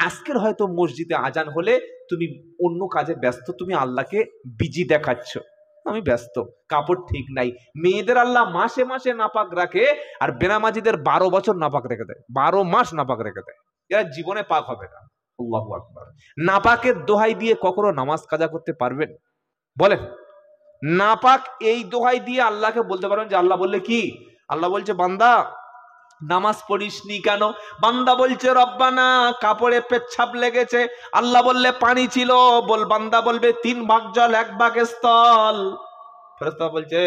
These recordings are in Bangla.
আজকের হয়তো মসজিদে আজান হলে তুমি অন্য কাজে ব্যস্ত, তুমি আল্লাহকে বিজি দেখাচ্ছ, আমি ব্যস্ত, কাপড় ঠিক নাই। মেয়েদের আল্লাহ মাসে মাসে নাপাক রাখে, আর বেনামাজিদের 12 বছর নাপাক রেখে দেয়, 12 মাস নাপাক রেখে দেয়, এরা জীবনে পাক হবে না। আল্লাহু আকবার। নাপাকের দোহাই দিয়ে কখনো নামাজ কাজা করতে পারবেন? বলেন। নাপাক এই দোহাই দিয়ে আল্লাহকে বলতে পারবেন যে আল্লাহ বললে কি, আল্লাহ বলছে বান্দা নামাজ পড়িসনি কেন? বান্দা বলছে রব্বানা কাপড়ে পেচ্ছাপ লেগেছে। আল্লাহ বললে পানি ছিল, বান্দা বলবে 3 ভাগ জল 1 ভাগ স্থল। ফেরেশতা বলছে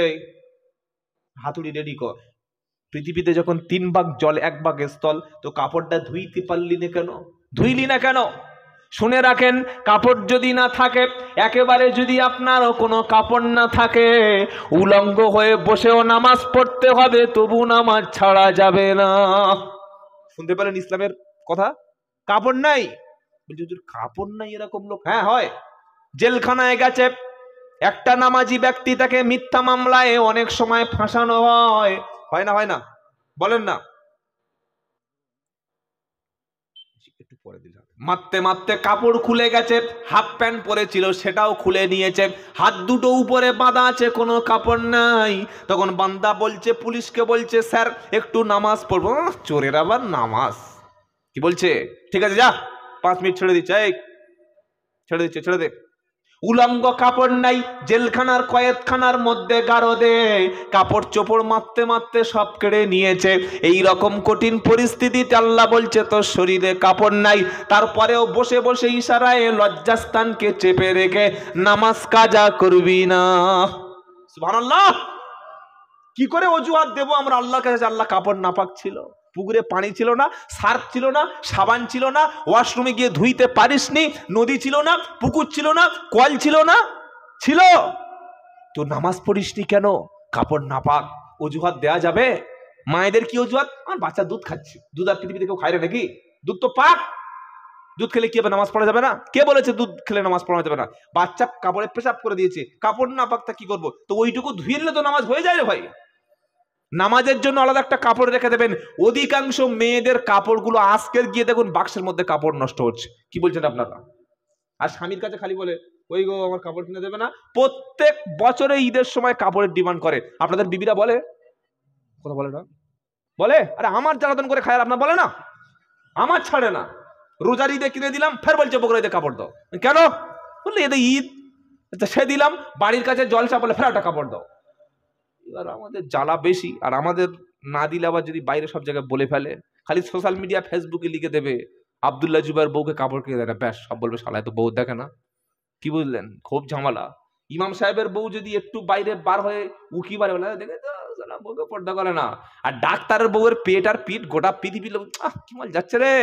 হাতুড়ি রেডি কর, পৃথিবীতে যখন 3 ভাগ জল 1 ভাগ স্থল, তো কাপড়টা ধুইতে পারলি না কেন? ধুইলি না কেন? শুনে রাখেন, কাপড় যদি না থাকে, একেবারে যদি আপনার কোনো কাপড় না থাকে, উলঙ্গ হয়ে বসেও নামাজ পড়তে হবে, তবু নামাজ ছাড়া যাবে না। শুনতে পেলেন ইসলামের কথা? কাপড় নাই, বলছি হুজুর কাপড় নাই এরকম লোক? হ্যাঁ হয়। জেলখানায় গেছে একটা নামাজি ব্যক্তি, তাকে মিথ্যা মামলায় অনেক সময় ফাঁসানো হয়, হয় না? হয় না? বলেন না। একটু পরে দিলাম। মারতে মারতে কাপড় খুলে গেছে, হাফ প্যান্ট পরেছিল সেটাও খুলে নিয়েছে, হাত দুটো উপরে বাঁধা আছে, কোনো কাপড় নাই। তখন বান্দা বলছে, পুলিশকে বলছে স্যার একটু নামাজ পড়বো। চোরের আবার নামাজ, কি বলছে? ঠিক আছে যা 5 মিনিট ছেড়ে দিচ্ছে, এই ছেড়ে দিচ্ছে, ছেড়ে দে। উলঙ্গ, কাপড় নাই, জেলখানার কয়েদখানার মধ্যে গারদে কাপড় চোপড় মারতে মারতে সব কেড়ে নিয়েছে। এই রকম কঠিন পরিস্থিতিতে আল্লাহ বলছে তোর শরীরে কাপড় নাই, তারপরেও বসে বসে ইশারায় লজ্জাস্থানকে চেপে রেখে নামাজ কাজা করবি না। সুবহানাল্লাহ। কি করে অজুহাত দেবো আমরা আল্লাহর কাছে? আল্লাহ কাপড় নাপাক ছিল, পুকুরে পানি ছিল না, সার্ফ ছিল না, সাবান ছিল না, ওয়াশরুমে গিয়ে ধুইতে পারিসনি, নদী ছিল না, পুকুর ছিল না, কল ছিল না? ছিল। তো নামাজ পড়িসনি কেন? কাপড় নাপাক, অজুহাত দেয়া যাবে? মায়েদের কি অজুহাত? আমার বাচ্চা দুধ খাচ্ছে, দুধ আর পৃথিবীতে কেউ খায় না নাকি? দুধ তো পাক, দুধ খেলে কি হবে? নামাজ পড়া যাবে না? কে বলেছে দুধ খেলে নামাজ পড়া যাবে না? বাচ্চা কাপড়ে পেশাব করে দিয়েছে, কাপড় নাপাক, তা কি করবো? তো ওইটুকু ধুয়ে নিলে তো নামাজ হয়ে যায় রে ভাই। নামাজের জন্য আলাদা একটা কাপড় রেখে দেবেন। অধিকাংশ মেয়েদের কাপড়গুলো আজকের গিয়ে দেখুন বাক্সের মধ্যে কাপড় নষ্ট হচ্ছে। কি বলছেন আপনারা? আর স্বামীর কাছে খালি বলে ওই গো আমার কাপড় কিনে দেবে না। প্রত্যেক বছরে ঈদের সময় কাপড়ের ডিমান্ড করে। আপনাদের বিবিরা বলে? কথা বলে না? বলে? আরে আমার জ্বালাতন করে খায়, আপনার বলে না? আমার ছাড়ে না। রোজার ঈদে কিনে দিলাম, ফের বলছে বকরা ঈদে কাপড় দাও। কেন? বললে এদের ঈদ। আচ্ছা সে দিলাম, বাড়ির কাছে জলসা, বলে ফের একটা কাপড় দাও। এবার আমাদের জ্বালা বেশি, আর আমাদের না দিলে আবার যদি বাইরে সব জায়গায় বলে ফেলে, খালি সোশ্যাল মিডিয়া ফেসবুকে লিখে দেবে আব্দুল্লাহ জুবাইর বউকে কাপড় কিনে দেয় না, ব্যাস সব বলবে শালা তো বউ দেখে না। কি বুঝলেন? খুব ঝামেলা। ইমাম সাহেবের বউ যদি একটু বাইরে বার হয়ে উকি বারে বলে দেখে তো শালা বউকে পর্দা করে না। আর ডাক্তারের বউয়ের পেট আর পিঠ গোটা পৃথিবী কি মাল যাচ্ছে রে,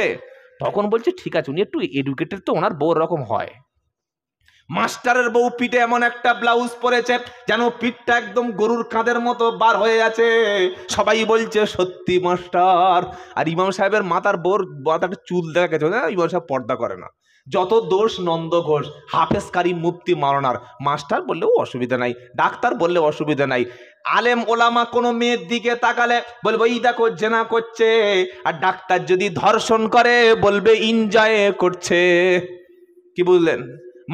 তখন বলছে ঠিক আছে উনি একটু এডুকেটেড, তো ওনার বউ রকম হয়। মাস্টারের বউ পিঠে এমন একটা ব্লাউজ পরেছে যেন পিঠটা একদম গরুর কাঁধের মতো বার হয়ে আছে, সবাই বলছে সত্যি মাস্টার। আর ইমাম সাহেবের মাথার বোর মাথাটা চুল দেখা গেছে, ইমাম সাহেব পর্দা করে না। যত দোষ নন্দ ঘোষ, হাফেজ কারি, মুফতি মাওলানার। মাস্টার বললেও অসুবিধা নাই, ডাক্তার বললেও অসুবিধা নাই। আলেম ওলামা কোনো মেয়ের দিকে তাকালে বলবে এই দেখো জেনা করছে, আর ডাক্তার যদি ধর্ষণ করে বলবে এনজয় করছে। কি বুঝলেন?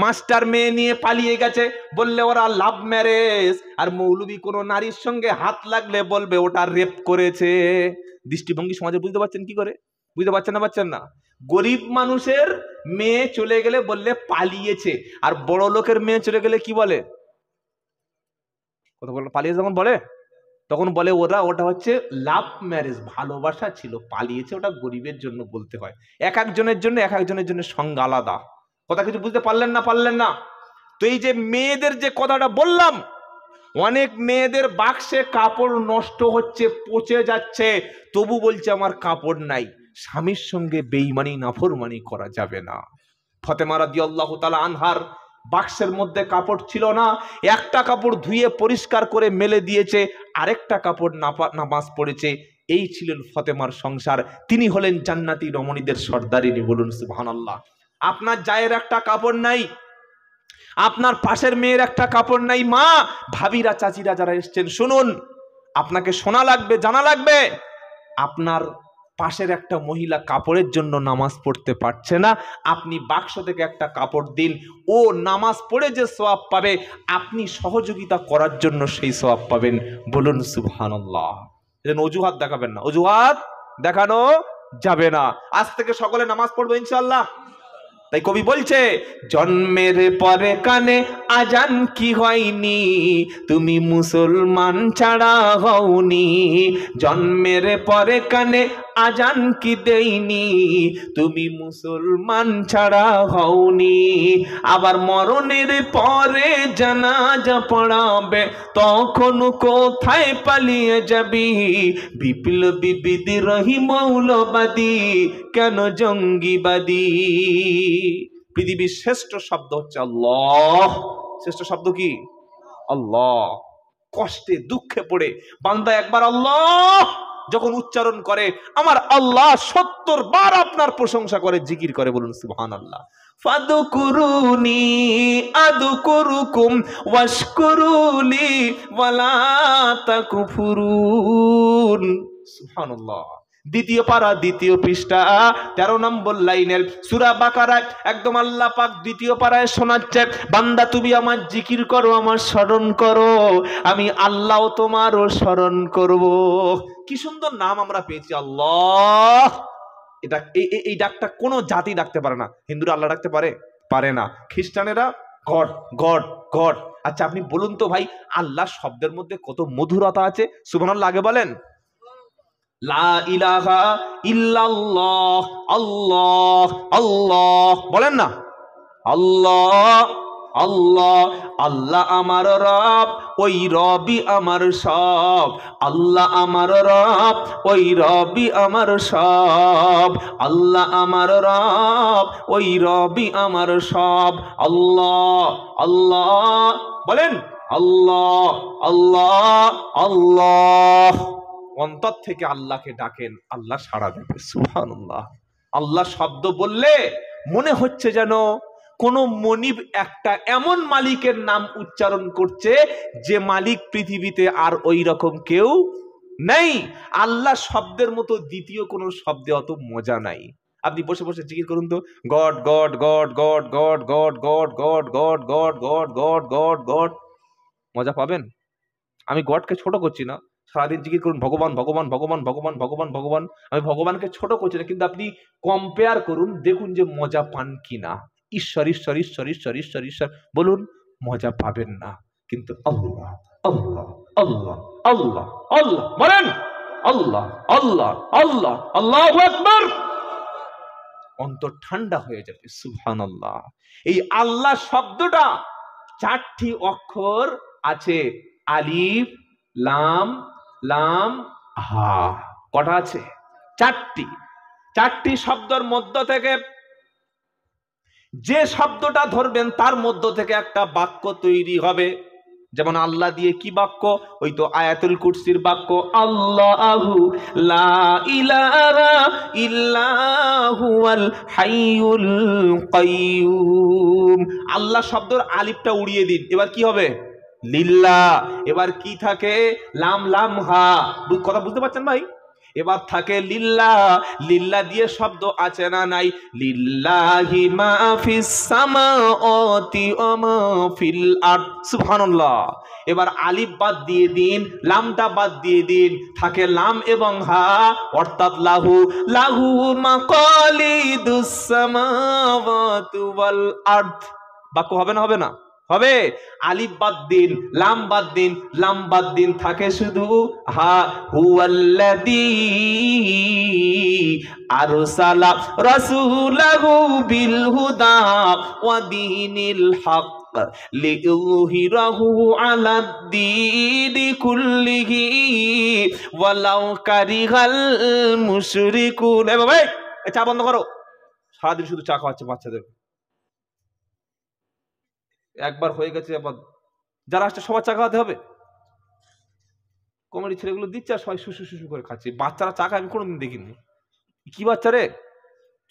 মাস্টার মেয়ে নিয়ে পালিয়ে গেছে বললে ওরা লাভ ম্যারেজ, আর মৌলবি কোনো নারীর সঙ্গে হাত লাগলে বলবে ওটা রেপ করেছে। দৃষ্টিভঙ্গি সমাজে বুঝতে পারছেন কি করে? বুঝতে পারছেন না? পারছেন না? গরিব মানুষের মেয়ে চলে গেলে বললে পালিয়েছে, আর বড় লোকের মেয়ে চলে গেলে কি বলে? কথা বল, পালিয়েছে যখন বলে, তখন বলে ওটা হচ্ছে লাভ ম্যারেজ, ভালোবাসা ছিল, পালিয়েছে, ওটা গরিবের জন্য বলতে হয়। এক একজনের জন্য সংজ্ঞা আলাদা। কথা কিছু বুঝতে পারলেন না? পারলেন না? তো এই যে মেয়েদের যে কথাটা বললাম, অনেক মেয়েদের বাক্সে কাপড় নষ্ট হচ্ছে, পচে যাচ্ছে, তবু বলছে আমার কাপড় নাই। স্বামীর সঙ্গে বেঈমানি নাফরমানি করা যাবে না। ফাতেমা রাদিয়াল্লাহু তাআলা আনহার বাক্সের মধ্যে কাপড় ছিল না, একটা কাপড় ধুয়ে পরিষ্কার করে মেলে দিয়েছে, আরেকটা কাপড় নামাজ পড়েছে। এই ছিলেন ফাতেমার সংসার। তিনি হলেন জান্নাতি রমণীদের সর্দারিনী। বলুন সুবহানাল্লাহ। আপনার জায়ের একটা কাপড় নাই, আপনার পাশের মেয়ের একটা কাপড় নাই। মা, ভাবিরা, চাচিরা যারা এসছেন শুনুন, আপনাকে শোনা লাগবে, জানা লাগবে। আপনার পাশের একটা মহিলা কাপড়ের জন্য নামাজ পড়তে পারছে না, আপনি বাক্স থেকে একটা কাপড় দিন, ও নামাজ পড়ে যে সওয়াব পাবে আপনি সহযোগিতা করার জন্য সেই সওয়াব পাবেন। বলুন সুবহানাল্লাহ। এজন্য অজুহাত দেখাবেন না, অজুহাত দেখানো যাবে না। আজ থেকে সকলে নামাজ পড়বো ইনশাআল্লাহ। তাই কবি বলছে, জন্মের পরে কানে আজান কি হয়নি, তুমি মুসলমান ছাড়া হওনি। জন্মের পরে কানে আজান কি দেইনি, তুমি মুসলমান ছাড়া হওনি। আবার মরণের পরে জানাজা পড়াবে, তখন কোথায় পালিয়ে যাবি? বিপ্লবী বিদ্রোহী মৌলবাদী, কেন জঙ্গিবাদী? পৃথিবীর শ্রেষ্ঠ শব্দ হচ্ছে আল্লাহ। শ্রেষ্ঠ শব্দ কি? আল্লাহ। কষ্টে দুঃখে পড়ে বান্দা একবার আল্লাহ যখন উচ্চারণ করে, আমার আল্লাহ 70 বার আপনার প্রশংসা করে, জিকির করে। বলুন সুবহানাল্লাহ। ফাদকুরুনি আদকুরুকুম ওয়াশকুরুলি ওয়ালা তাকফুরুন। সুবহানাল্লাহ। দ্বিতীয় পারা, দ্বিতীয় পৃষ্ঠা, 13 নম্বর লাইনের সূরা বাকারা একদম আল্লাহ পাক দ্বিতীয় পারায় শোনাচ্ছে, বান্দা তুমি আমার জিকির করো, আমার স্মরণ করো, আমি আল্লাহ তোমারও স্মরণ করব। কি সুন্দর নাম আমরা পেয়েছি আল্লাহ। এটা এই ডাকটা কোনো জাতি ডাকতে পারে না। হিন্দুরা আল্লাহ ডাকতে পারে? পারে না। খ্রিস্টানেরা গড গড গড। আচ্ছা আপনি বলুন তো ভাই, আল্লাহ শব্দের মধ্যে কত মধুরতা আছে। সুবহানাল্লাহ আগে বলেন। লা ইলাহা ইল্লাল্লাহ, আল্লাহ আল্লাহ বলেন না, আল্লাহ আল্লাহ। আল্লাহ আমার রব, ওই রবি আমার সব। আল্লাহ আমার রব, ওই রবি আমার সব। আল্লাহ আমার রব, ওই রবি আমার সব। আল্লাহ আল্লাহ বলেন, আল্লাহ আল্লাহ আল্লাহ। অন্তর থেকে আল্লাহকে ডাকেন, আল্লাহ সাড়া দেবে। সুবহানাল্লাহ। আল্লাহ শব্দ বললে মনে হচ্ছে যেন কোন মনিব একটা এমন মালিকের নাম উচ্চারণ করছে যে মালিক পৃথিবীতে আর ওই রকম কেউ নেই। আল্লাহ শব্দের মতো দ্বিতীয় কোন শব্দে অত মজা নাই। আপনি বসে বসে জিকির করুন তো, god god god god god god god god god god god god god god, মজা পাবেন? আমি গডকে ছোট করছি না, সারাদিন জিকির করুন ভগবান ভগবান ভগবান ভগবান ভগবান ভগবান। আমি ভগবানকে ছোট করছি না, কিন্তু আপনি কম্পেয়ার করুন, দেখুন যে মজা পান কিনা। ঈশ্বর ঈশ্বর ঈশ্বর ঈশ্বর ঈশ্বর ঈশ্বর বলুন, মজা পাবেন না। কিন্তু আল্লাহ আল্লাহ আল্লাহ আল্লাহ আল্লাহ বলেন, আল্লাহ আল্লাহ আল্লাহ আল্লাহু আকবার, অন্তর ঠান্ডা হয়ে যাবে। সুবহানাল্লাহ। এই আল্লাহ শব্দটা 4টি অক্ষর আছে, আলিফ লাম লাম হা। কটা আছে? 4টি। 4টি শব্দের মধ্য থেকে যে শব্দটা ধরবেন তার মধ্য থেকে একটা বাক্য তৈরি হবে। যেমন আল্লাহ দিয়ে কি বাক্য? ওই তো আয়াতুল কুরসির বাক্য, আল্লাহু লা ইলাহা ইল্লা হুয়াল হাইয়ুল কাইয়্যুম। আল্লাহ শব্দের আলিফটা উড়িয়ে দিন, এবার কি হবে? লিল্লাহ। এবার কি থাকে? লাম লাম হা। কথা বুঝতে পারছেন ভাই? এবার থাকে লিল্লাহ। লিল্লাহ দিয়ে শব্দ আছে না নাই? লিল্লাহি মা ফিস সামাওয়াতি ওয়া মা ফিল আরদ। সুবহানাল্লাহ। এবার আলিফ বাদ দিয়ে দিন, লামটা বাদ দিয়ে দিন, থাকে লাম এবং হা, অর্থাৎ লাহু। লাহু মাকালিদুস সামাওয়াতি ওয়াল আরদ। বাক্য হবে না? হবে না? হবে। আলিফ বাদ দিন, লাম বাদ দিন, লাম বাদ দিন, থাকে শুধু হা। হুয়াল্লাযী আরসালা রাসূলাহু বিল হুদা ওয়া দীনিল হক লিইয়ুযহিরাহু আলাদ দীনি কুল্লিহি ওয়ালাউ কারিহাল মুশরিকুন। এ বাবা, এই চা বন্ধ করো। সারাদিন শুধু চা খাওয়াচ্ছে বাচ্চাদের। একবার হয়ে গেছে, আবার যারা আসছে সবার চা খাওয়াতে হবে? কমেডি ছেলেগুলো দিচ্ছে আর সবাই শুশু শুশু করে খাচ্ছে। বাচ্চারা চা খায় আমি কোনোদিন দেখিনি। কি বাচ্চা রে?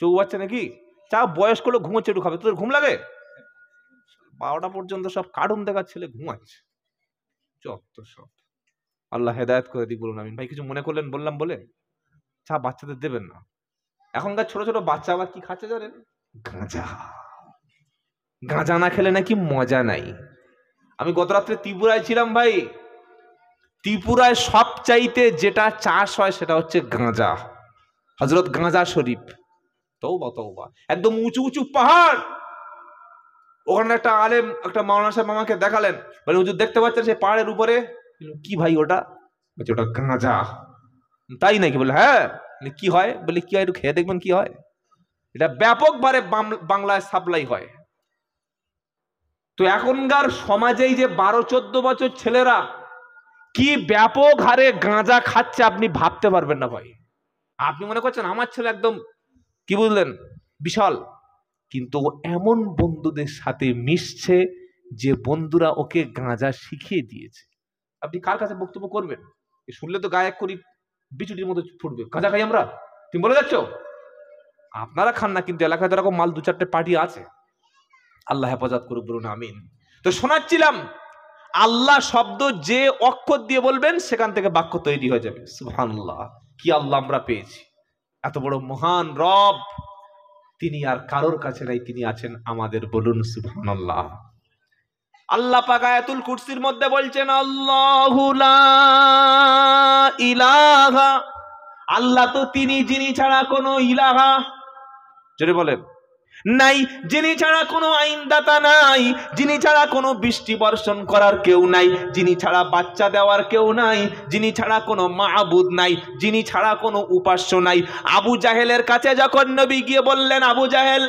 চৌ বাচ্চা নাকি? চা বয়স্ক লোক ঘুমোচ্ছে, একটু খাবে। তোদের ঘুম লাগে? 12টা পর্যন্ত সব কার্টুন দেখার ছেলে ঘুমাচ্ছে। যত সব। আল্লাহ হেদায়েত করে দিক, বলুন আমিন। ভাই কিছু মনে করলেন বললাম বলে? চা বাচ্চাদের দেবেন না। এখনকার ছোট ছোট বাচ্চা আবার কি খাচ্ছে জানেন? গাঁজা। গাঁজা না খেলে নাকি মজা নাই। আমি গত রাত্রে ত্রিপুরায় ছিলাম ভাই। ত্রিপুরায় সবচাইতে যেটা চাষ হয় সেটা হচ্ছে গাঁজা। হযরত গাঁজা শরীফ, তওবা তওবা, একদম উঁচু উঁচু পাহাড়। ওখানে একটা আলেম, একটা মাওলানা সাহেব আমাকে দেখালেন, বলে হুজুর দেখতে পাচ্ছেন সেই পাহাড়ের উপরে? কি ভাই ওটা? বলছে ওটা গাঁজা। তাই নাকি? বলে হ্যাঁ। কি হয়? বলে কি হয় একটু খেয়ে দেখবেন কি হয়। এটা ব্যাপকভাবে বাংলায় সাপ্লাই হয়। তো এখনকার সমাজেই যে 12-14 বছর ছেলেরা কি ব্যাপক হারে গাঁজা খাচ্ছে আপনি ভাবতে পারবেন না ভাই। আপনি মনে করছেন আমার ছেলে একদম কি বুঝলেন বিশাল, কিন্তু এমন বন্ধুদের সাথে মিশছে যে বন্ধুরা ওকে গাঁজা শিখিয়ে দিয়েছে। আপনি কার কাছে বক্তব্য করবেন? শুনলে তো গায়ে করি বিচুটির মতো ফুটবে। গাঁজা খাই আমরা, তুমি বলে যাচ্ছ? আপনারা খান না, কিন্তু এলাকায় তো এরকম মাল 2-4টে পার্টি আছে। আল্লাহ হেফাজত করুক, বলুন আমিন। তো শোনাচ্ছিলাম, আল্লাহ শব্দ যে অক্ষর দিয়ে বলবেন সেখান থেকে বাক্য তৈরি হয়ে যাবে। সুবহানাল্লাহ, কি আল্লাহ আমরা পেয়েছি, এত বড় মহান রব, তিনি আর কারোর কাছে নাই, তিনি আছেন আমাদের। বলুন সুবহানাল্লাহ। আল্লাহ পাক আয়াতুল কুরসির মধ্যে বলছেন আল্লাহু লা ইলাহা, আল্লাহ তো তিনি যিনি ছাড়া কোনো ইলাহা, জোরে বলেন, নাই, যিনি ছাড়া কোনো আইনদাতা নাই, যিনি ছাড়া কোনো বৃষ্টি বর্ষণ করার কেউ নাই, যিনি ছাড়া বাচ্চা দেওয়ার কেউ নাই, যিনি ছাড়া কোনো মাবুদ নাই, যিনি ছাড়া কোনো উপাস্য নাই। আবু জাহেলের কাছে যখন নবী গিয়ে বললেন, আবু জাহেল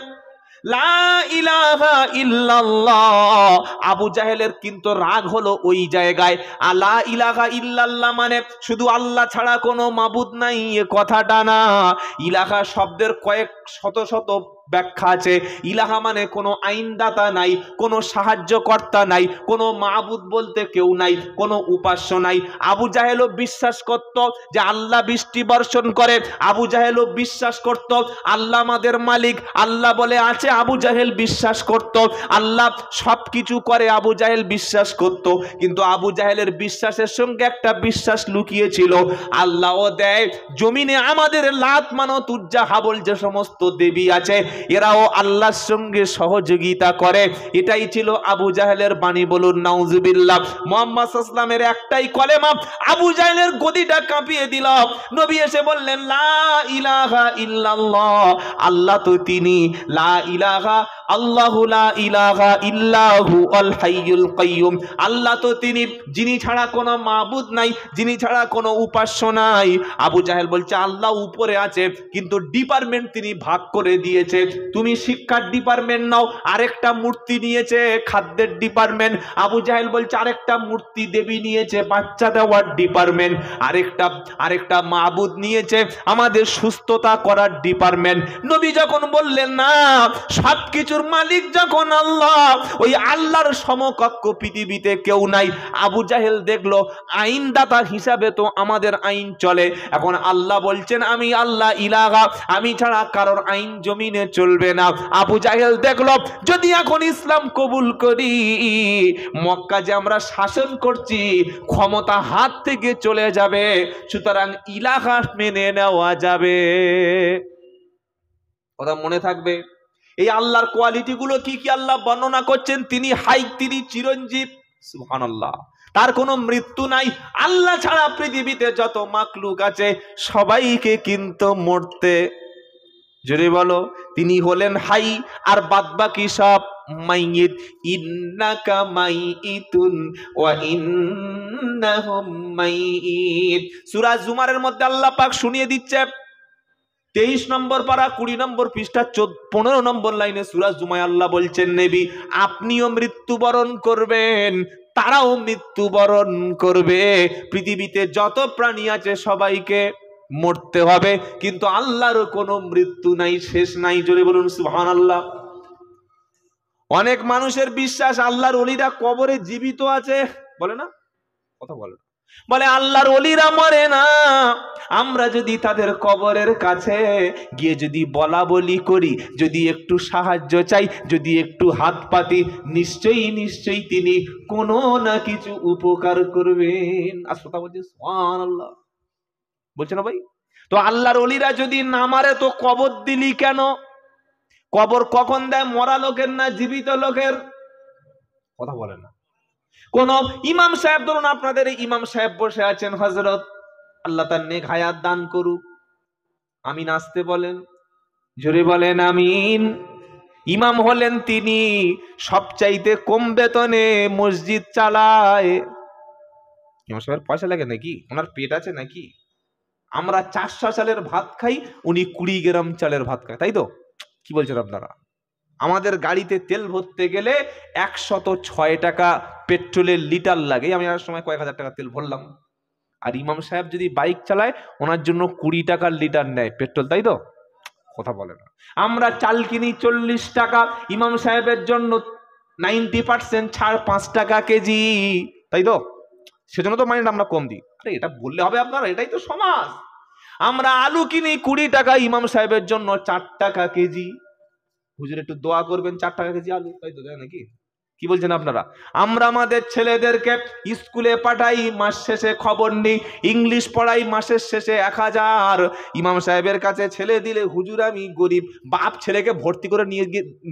লা ইলাহা ইল্লাল্লাহ, আবু জাহেলের কিন্তু রাগ হলো ওই জায়গায়। আলা ইলাহা ইল্লাল্লাহ মানে শুধু আল্লাহ ছাড়া কোনো মাবুদ নাই এ কথাটা না। ইলাহা শব্দের কয়েক শত শত ব্যাখ্যা আছে। ইলাহা মানে কোনো আইনদাতা নাই, কোনো সাহায্যকর্তা নাই, কোনো মাবুদ বলতে কেউ নাই, কোনো উপাস্য নাই। আবু জাহেলও বিশ্বাস করত যে আল্লাহ বৃষ্টি বর্ষণ করে, আবু জাহেলও বিশ্বাস করত আল্লাহ আমাদের মালিক, আল্লাহ বলে আছে, আবু জাহেল বিশ্বাস করত আল্লাহ সবকিছু করে, আবু জাহেল বিশ্বাস করত। কিন্তু আবু জাহেলের বিশ্বাসের সঙ্গে একটা বিশ্বাস লুকিয়ে ছিল, আল্লাহও দেয় জমিনে আমাদের লাত মানত উজ্জা হাবল যে সমস্ত দেবী আছে এরাও আল্লাহর সঙ্গে সহযোগিতা করে। এটাই ছিল আবু জাহেলের বাণী। বলুন নাউজুবিল্লাহ। মুহাম্মদ সাল্লাল্লাহু আলাইহি ওয়াসাল্লামের একটাই কলেমা আবু জাহেলের গদিটা কাঁপিয়ে দিল। নবী এসে বললেন লা ইলাহা ইল্লাল্লাহ, আল্লাহ তো তিনি, লা ইলাহা আল্লাহু লা ইলাহা ইল্লাহু আল হাইয়ুল কাইয়ুম, আল্লাহ তো তিনি যিনি ছাড়া কোনো মাবুদ নাই, যিনি ছাড়া কোনো উপাস্য নাই। আবু জাহেল বলছে আল্লাহ উপরে আছে, কিন্তু ডিপার্টমেন্ট তিনি ভাগ করে দিয়েছে। তুমি শিক্ষার ডিপার্টমেন্ট নাও, আরেকটা মূর্তি নিয়েছে খাদ্যের ডিপার্টমেন্ট। আবু জাহেল বলছে আরেকটা মূর্তি দেবী নিয়েছে বাচ্চা দেওয়ার ডিপার্টমেন্ট, আরেকটা মাবুদ নিয়েছে আমাদের সুস্থতা করার ডিপার্টমেন্ট। নবী যখন বললেন না, সবকিছুর মালিক যখন আল্লাহ, ওই আল্লাহর সমকক্ষ পৃথিবীতে কেউ নাই। আবু জাহেল দেখলো আইনদাতা হিসাবে তো আমাদের আইন চলে, এখন আল্লাহ বলছেন আমি আল্লাহ ইলাহা, আমি ছাড়া কারোর আইন জমিনে চলবে না। আবু জাহেল দেখলো যদি এখন ইসলাম কবুল করি, মক্কা যে আমরা শাসন করছি ক্ষমতা হাত থেকে চলে যাবে, সুতরাং ইলাহা মেনে নেওয়া যাবে। কথা মনে থাকবে। এই আল্লাহর কোয়ালিটি গুলো কি কি আল্লাহ বর্ণনা করছেন? তিনি হাই, তিনি চিরঞ্জীব, সুবহানাল্লাহ, তার কোনো মৃত্যু নাই। আল্লাহ ছাড়া পৃথিবীতে যত মাখলুক আছে সবাইকে কিন্তু মরতে, জোরে বলো, তিনি হলেন হাই, আর বাদবাকি সব মাইয়িত। ইন্নাকা মাইয়িতুন ওয়া ইন্নাহুম মাইয়িত। সূরা জুমারের মধ্যে আল্লাহ পাক শুনিয়ে দিচ্ছে 23 নম্বর পারা 20 নম্বর পৃষ্ঠা 15 নম্বর লাইনে সূরা জুমায় আল্লাহ বলছেন নবী আপনিও মৃত্যুবরণ করবেন, তারাও মৃত্যুবরণ করবে। পৃথিবীতে যত প্রাণী আছে সবাইকে মরতে হবে, কিন্তু আল্লাহর কোনো মৃত্যু নাই, শেষ নাই। জোরে বলুন সুবহানাল্লাহ। অনেক মানুষের বিশ্বাস আল্লাহর ওলিরা কবরে জীবিত আছে, বলে না, কথা বলে না, বলে আল্লাহর ওলিরা মরে না। আমরা যদি তাদের কবরের কাছে গিয়ে যদি বলা বলি করি, যদি একটু সাহায্য চাই, যদি একটু হাত পাতি, নিশ্চয়ই তিনি কোনো না কিছু উপকার করবেন। আর শ্রোতা বলছে সুবহানাল্লাহ, বলছে না ভাই? তো আল্লাহর ওলিরা যদি না মারে তো কবর দিলি কেন? কবর কখন দেয়? মরা লোকের না জীবিত লোকের? কথা বলে না। কোন ইমাম সাহেব, ধরুন আপনাদের ইমাম সাহেব বসে আছেন, হযরত, আল্লাহ তার নেক হায়াত দান করুক, আমিন আসতে বলেন, জোরে বলেন আমিন। ইমাম হলেন তিনি, সবচাইতে কম বেতনে মসজিদ চালায়। ইমাম সাহেবের পয়সা লাগে নাকি? ওনার পেট আছে নাকি? আমরা 400 চালের ভাত খাই, উনি 20 গ্রাম চালের ভাত খায়, তাই তো? কি বলছেন আপনারা? আমাদের গাড়িতে তেল ভরতে গেলে 106 টাকা পেট্রোলের লিটার লাগে। আমি আর সময় কয়েক হাজার টাকা তেল ভরলাম। আর ইমাম সাহেব যদি বাইক চালায়, ওনার জন্য 20 টাকার লিটার নেয় পেট্রোল, তাই তো? কথা বলে না। আমরা চাল কিনি 40 টাকা, ইমাম সাহেবের জন্য 90% ছাড়, 5 টাকা কেজি, তাই তো? সেজন্য তো মাইন্ড আমরা কম দিই। আরে এটা বললে হবে আপনারা? এটাই তো সমাজ। আমরা আলু কিনি 20 টাকা, ইমাম সাহেবের জন্য 4 টাকা কেজি। হুজুর একটু দোয়া করবেন, 4 টাকা কেজি আলু, তাই তো? নাকি কি বলছেন আপনারা? আমরা আমাদের ছেলেদেরকে স্কুলে পাঠাই, মাস শেষে খবর নেই, ইংলিশ পড়াই, মাসের শেষে 1000। ইমাম সাহেবের কাছে ছেলে দিলে, হুজুর আমি গরিব। বাপ ছেলেকে ভর্তি করে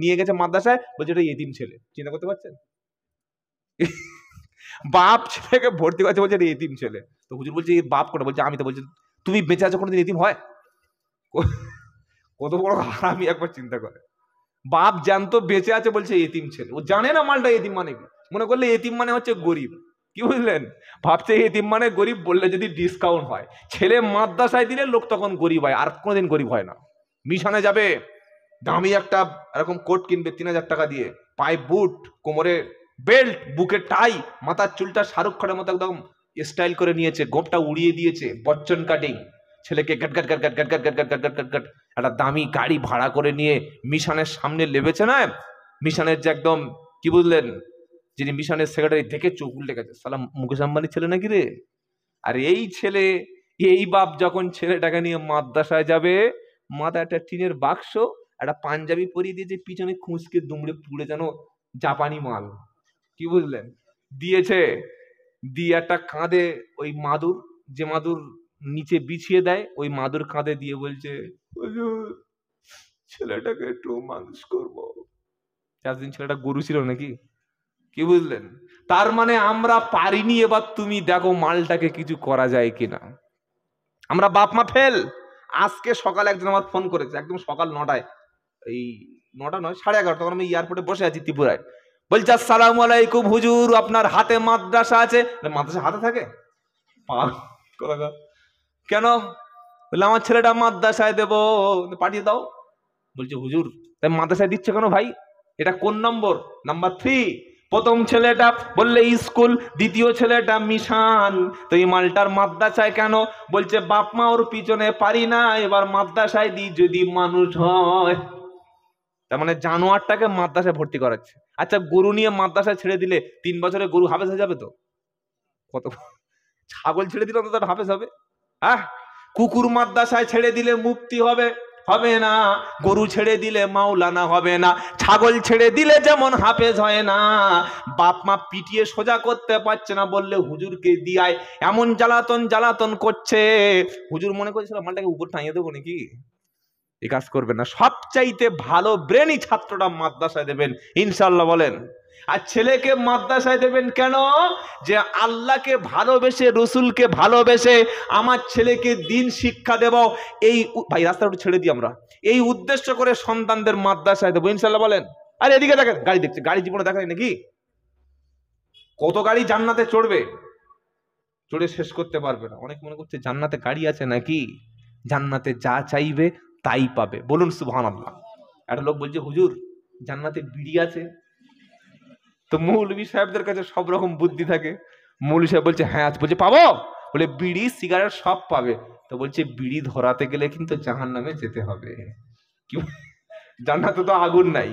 নিয়ে গেছে মাদ্রাসায়, বলছে এটা এতিম ছেলে। চিন্তা করতে পারছেন? বাপ ছেলেকে ভর্তি করছে, বলছে এটা এতিম ছেলে। তো হুজুর বলছে বাপ কোটা? বলছে আমি। তো বলছে তুমি বেঁচে আছো, কোনোদিন এতিম হয়? কত বড় হারামি একবার চিন্তা করে। বাপ জানতো বেঁচে আছে, বলছে এতিম ছেলে। ও জানে না মালটা এতিম মানে কি। মনে করলে এতিম মানে হচ্ছে গরিব, কি বুঝলেন? ভাবছে এতিম মানে গরিব, বললে যদি ডিসকাউন্ট হয়। ছেলে মাদ্রাসায় দিলে লোক তখন গরিব হয়, আর কোনোদিন গরিব হয় না। মিশনে যাবে, দামি একটা এরকম কোট কিনবে 3000 টাকা দিয়ে, পায়ে বুট, কোমরে বেল্ট, বুকে টাই, মাথার চুলটা শাহরুখ খানের মতো একদম স্টাইল করে নিয়েছে, গোপটা উড়িয়ে দিয়েছে, বচ্চন কাটিং। ছেলেকে গাট গাট গাট গাট গাট গাট গাট গাট গাট গাট গাট গাট একটা দামি গাড়ি ভাড়া করে নিয়ে মিশনের সামনে লেবেছে না। মিশনের যে একদম, কি বুঝলেন, যিনি মিশনের সেক্রেটারি, দেখে চোখ উল্টে গেছে, সালাম মুকেশ আম্বানির ছেলে নাকি রে? আর এই ছেলে, এই বাপ যখন ছেলেটাকে নিয়ে মাদ্রাসায় যাবে, মাথায় একটা টিনের বাক্স, একটা পাঞ্জাবি পরিয়ে দিয়েছে, পিছনে খুঁজকে দুমড়ে পুড়ে যেন জাপানি মাল, কি বুঝলেন, দিয়েছে। দিয়ে একটা কাঁধে ওই মাদুর, যে মাদুর নিচে বিছিয়ে দেয়, ওই মাদুর কাঁধে দিয়ে বলছে ছেলেটাকে একটু মানুষ করবো। 4 দিন ছেলেটা গরু ছিল নাকি, কি বুঝলেন? তার মানে আমরা পারিনি, এবার তুমি দেখো মালটাকে কিছু করা যায় কিনা। আমরা বাপ মা ফেল। আজকে সকালে একজন আমার ফোন করেছে, একদম সকাল 9টায়, এই 9টা নয় 11:30, তখন আমি এয়ারপোর্টে বসে আছি ত্রিপুরায়। বলছে আসসালামু আলাইকুম হুজুর, আপনার হাতে মাদ্রাসা আছে? মাদ্রাসা হাতে থাকে? কেন? বললে আমার ছেলেটা মাদ্রাসায় দেবো, পাঠিয়ে দাও। বলছে হুজুর তাই মাদ্রাসায় দিচ্ছে কেন ভাই? এটা কোন নম্বর? নাম্বার 3। প্রথম ছেলেটা বললে স্কুল, দ্বিতীয় ছেলেটা মিশন, তো এই মালটার মাদ্রাসায় কেন? বলছে বাপ মা ওর পিছনে পারি না, এবার মাদ্রাসায় দিই যদি মানুষ হয়। তার মানে জানোয়ারটাকে মাদ্রাসায় ভর্তি করাচ্ছে। আচ্ছা গরু নিয়ে মাদ্রাসায় ছেড়ে দিলে 3 বছরে গরু হাফেজ হয়ে যাবে তো? কত? ছাগল ছেড়ে দিলে তো তার হাফেজ হবে? হ্যাঁ। কুকুর মাদ্রাসায় ছেড়ে দিলে মুফতি হবে? হবে না। গরু ছেড়ে দিলে মাওলানা হবে না। ছাগল ছেড়ে দিলে যেমন হাফেজ হয় না। বাপ মা পিটিয়ে সোজা করতে পারছে না, বললে হুজুরকে দিয়ায় এমন জ্বালাতন করছে, হুজুর মনে করছিল মালটাকে উপর টাঙিয়ে দেবো নাকি। এই কাজ করবেন না। সবচাইতে ভালো ব্রেনই ছাত্রটা মাদ্রাসায় দেবেন ইনশাআল্লাহ, বলেন। আর ছেলেকে মাদ্রাসায় দেবেন কেন? যে আল্লাহকে ভালোবেসে, রসুলকে ভালোবেসে আমার ছেলেকে দিন শিক্ষা দেব, এই ভাই রাস্তাটা ছেড়ে দিই আমরা, এই উদ্দেশ্য করে সন্তানদের মাদ্রাসায় দেবো ইনশাআল্লাহ, বলেন। আর এদিকে দেখেন গাড়ি দেখছে, গাড়ি জীবনে দেখায় নাকি? কত গাড়ি জান্নাতে চড়বে, চড়ে শেষ করতে পারবে না। অনেক মনে করছে জান্নাতে গাড়ি আছে নাকি, জান্নাতে যা চাইবে তাই পাবে, বলুন সুবহানাল্লাহ। একটা লোক বলছে হুজুর জান্নাতে বিড়ি আছে? তো মৌলভী সাহেবদের কাছে সব রকম বুদ্ধি থাকে। মৌলভী সাহেব বলছে হ্যাঁ আছে। বলছে পাবো? বলে বিড়ি সিগারেট সব পাবে। তো বলছে বিড়ি ধরাতে গেলে কিন্তু জাহান্নামে যেতে হবে। কি, জান্নাতে তো আগুন নাই,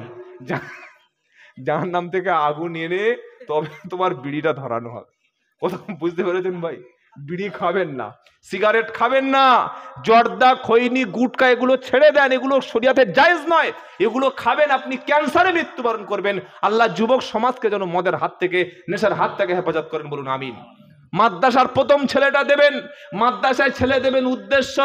জাহান্নাম থেকে আগুন এনে তবে তোমার বিড়িটা ধরানো হবে। কোথাও বুঝতে পেরেছেন ভাই? বিড়ি খাবেন না, সিগারেট খাবেন না, জর্দা, খৈনি, গুটকা এগুলো ছেড়ে দেন, এগুলো শরিয়াতে জায়েজ নয়। এগুলো খাবেন আপনি ক্যান্সারে মৃত্যুবরণ করবেন। আল্লাহ যুবক সমাজকে যেন মদের হাত থেকে, নেশার হাত থেকে হেফাজত করেন, বলুন আমিন। মাদ্রাসার প্রথম ছেলেটা দেবেন, মাদ্রাসায় ছেলে দেবেন উদ্দেশ্য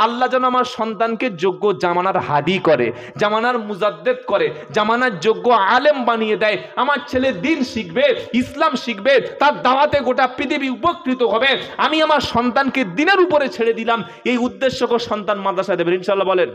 আল্লাহ যেন আমার সন্তানকে যোগ্য জামানার হাদি করে, জামানার মুজাদ্দেদ করে, জামানার যোগ্য আলেম বানিয়ে দেয়। আমার ছেলে দিন শিখবে, ইসলাম শিখবে, তার দাওয়াতে গোটা পৃথিবী উপকৃত হবে। আমি আমার সন্তানকে দিনের উপরে ছেড়ে দিলাম, এই উদ্দেশ্য করে সন্তান মাদ্রাসায় দেবেন ইনশাআল্লাহ। বলেন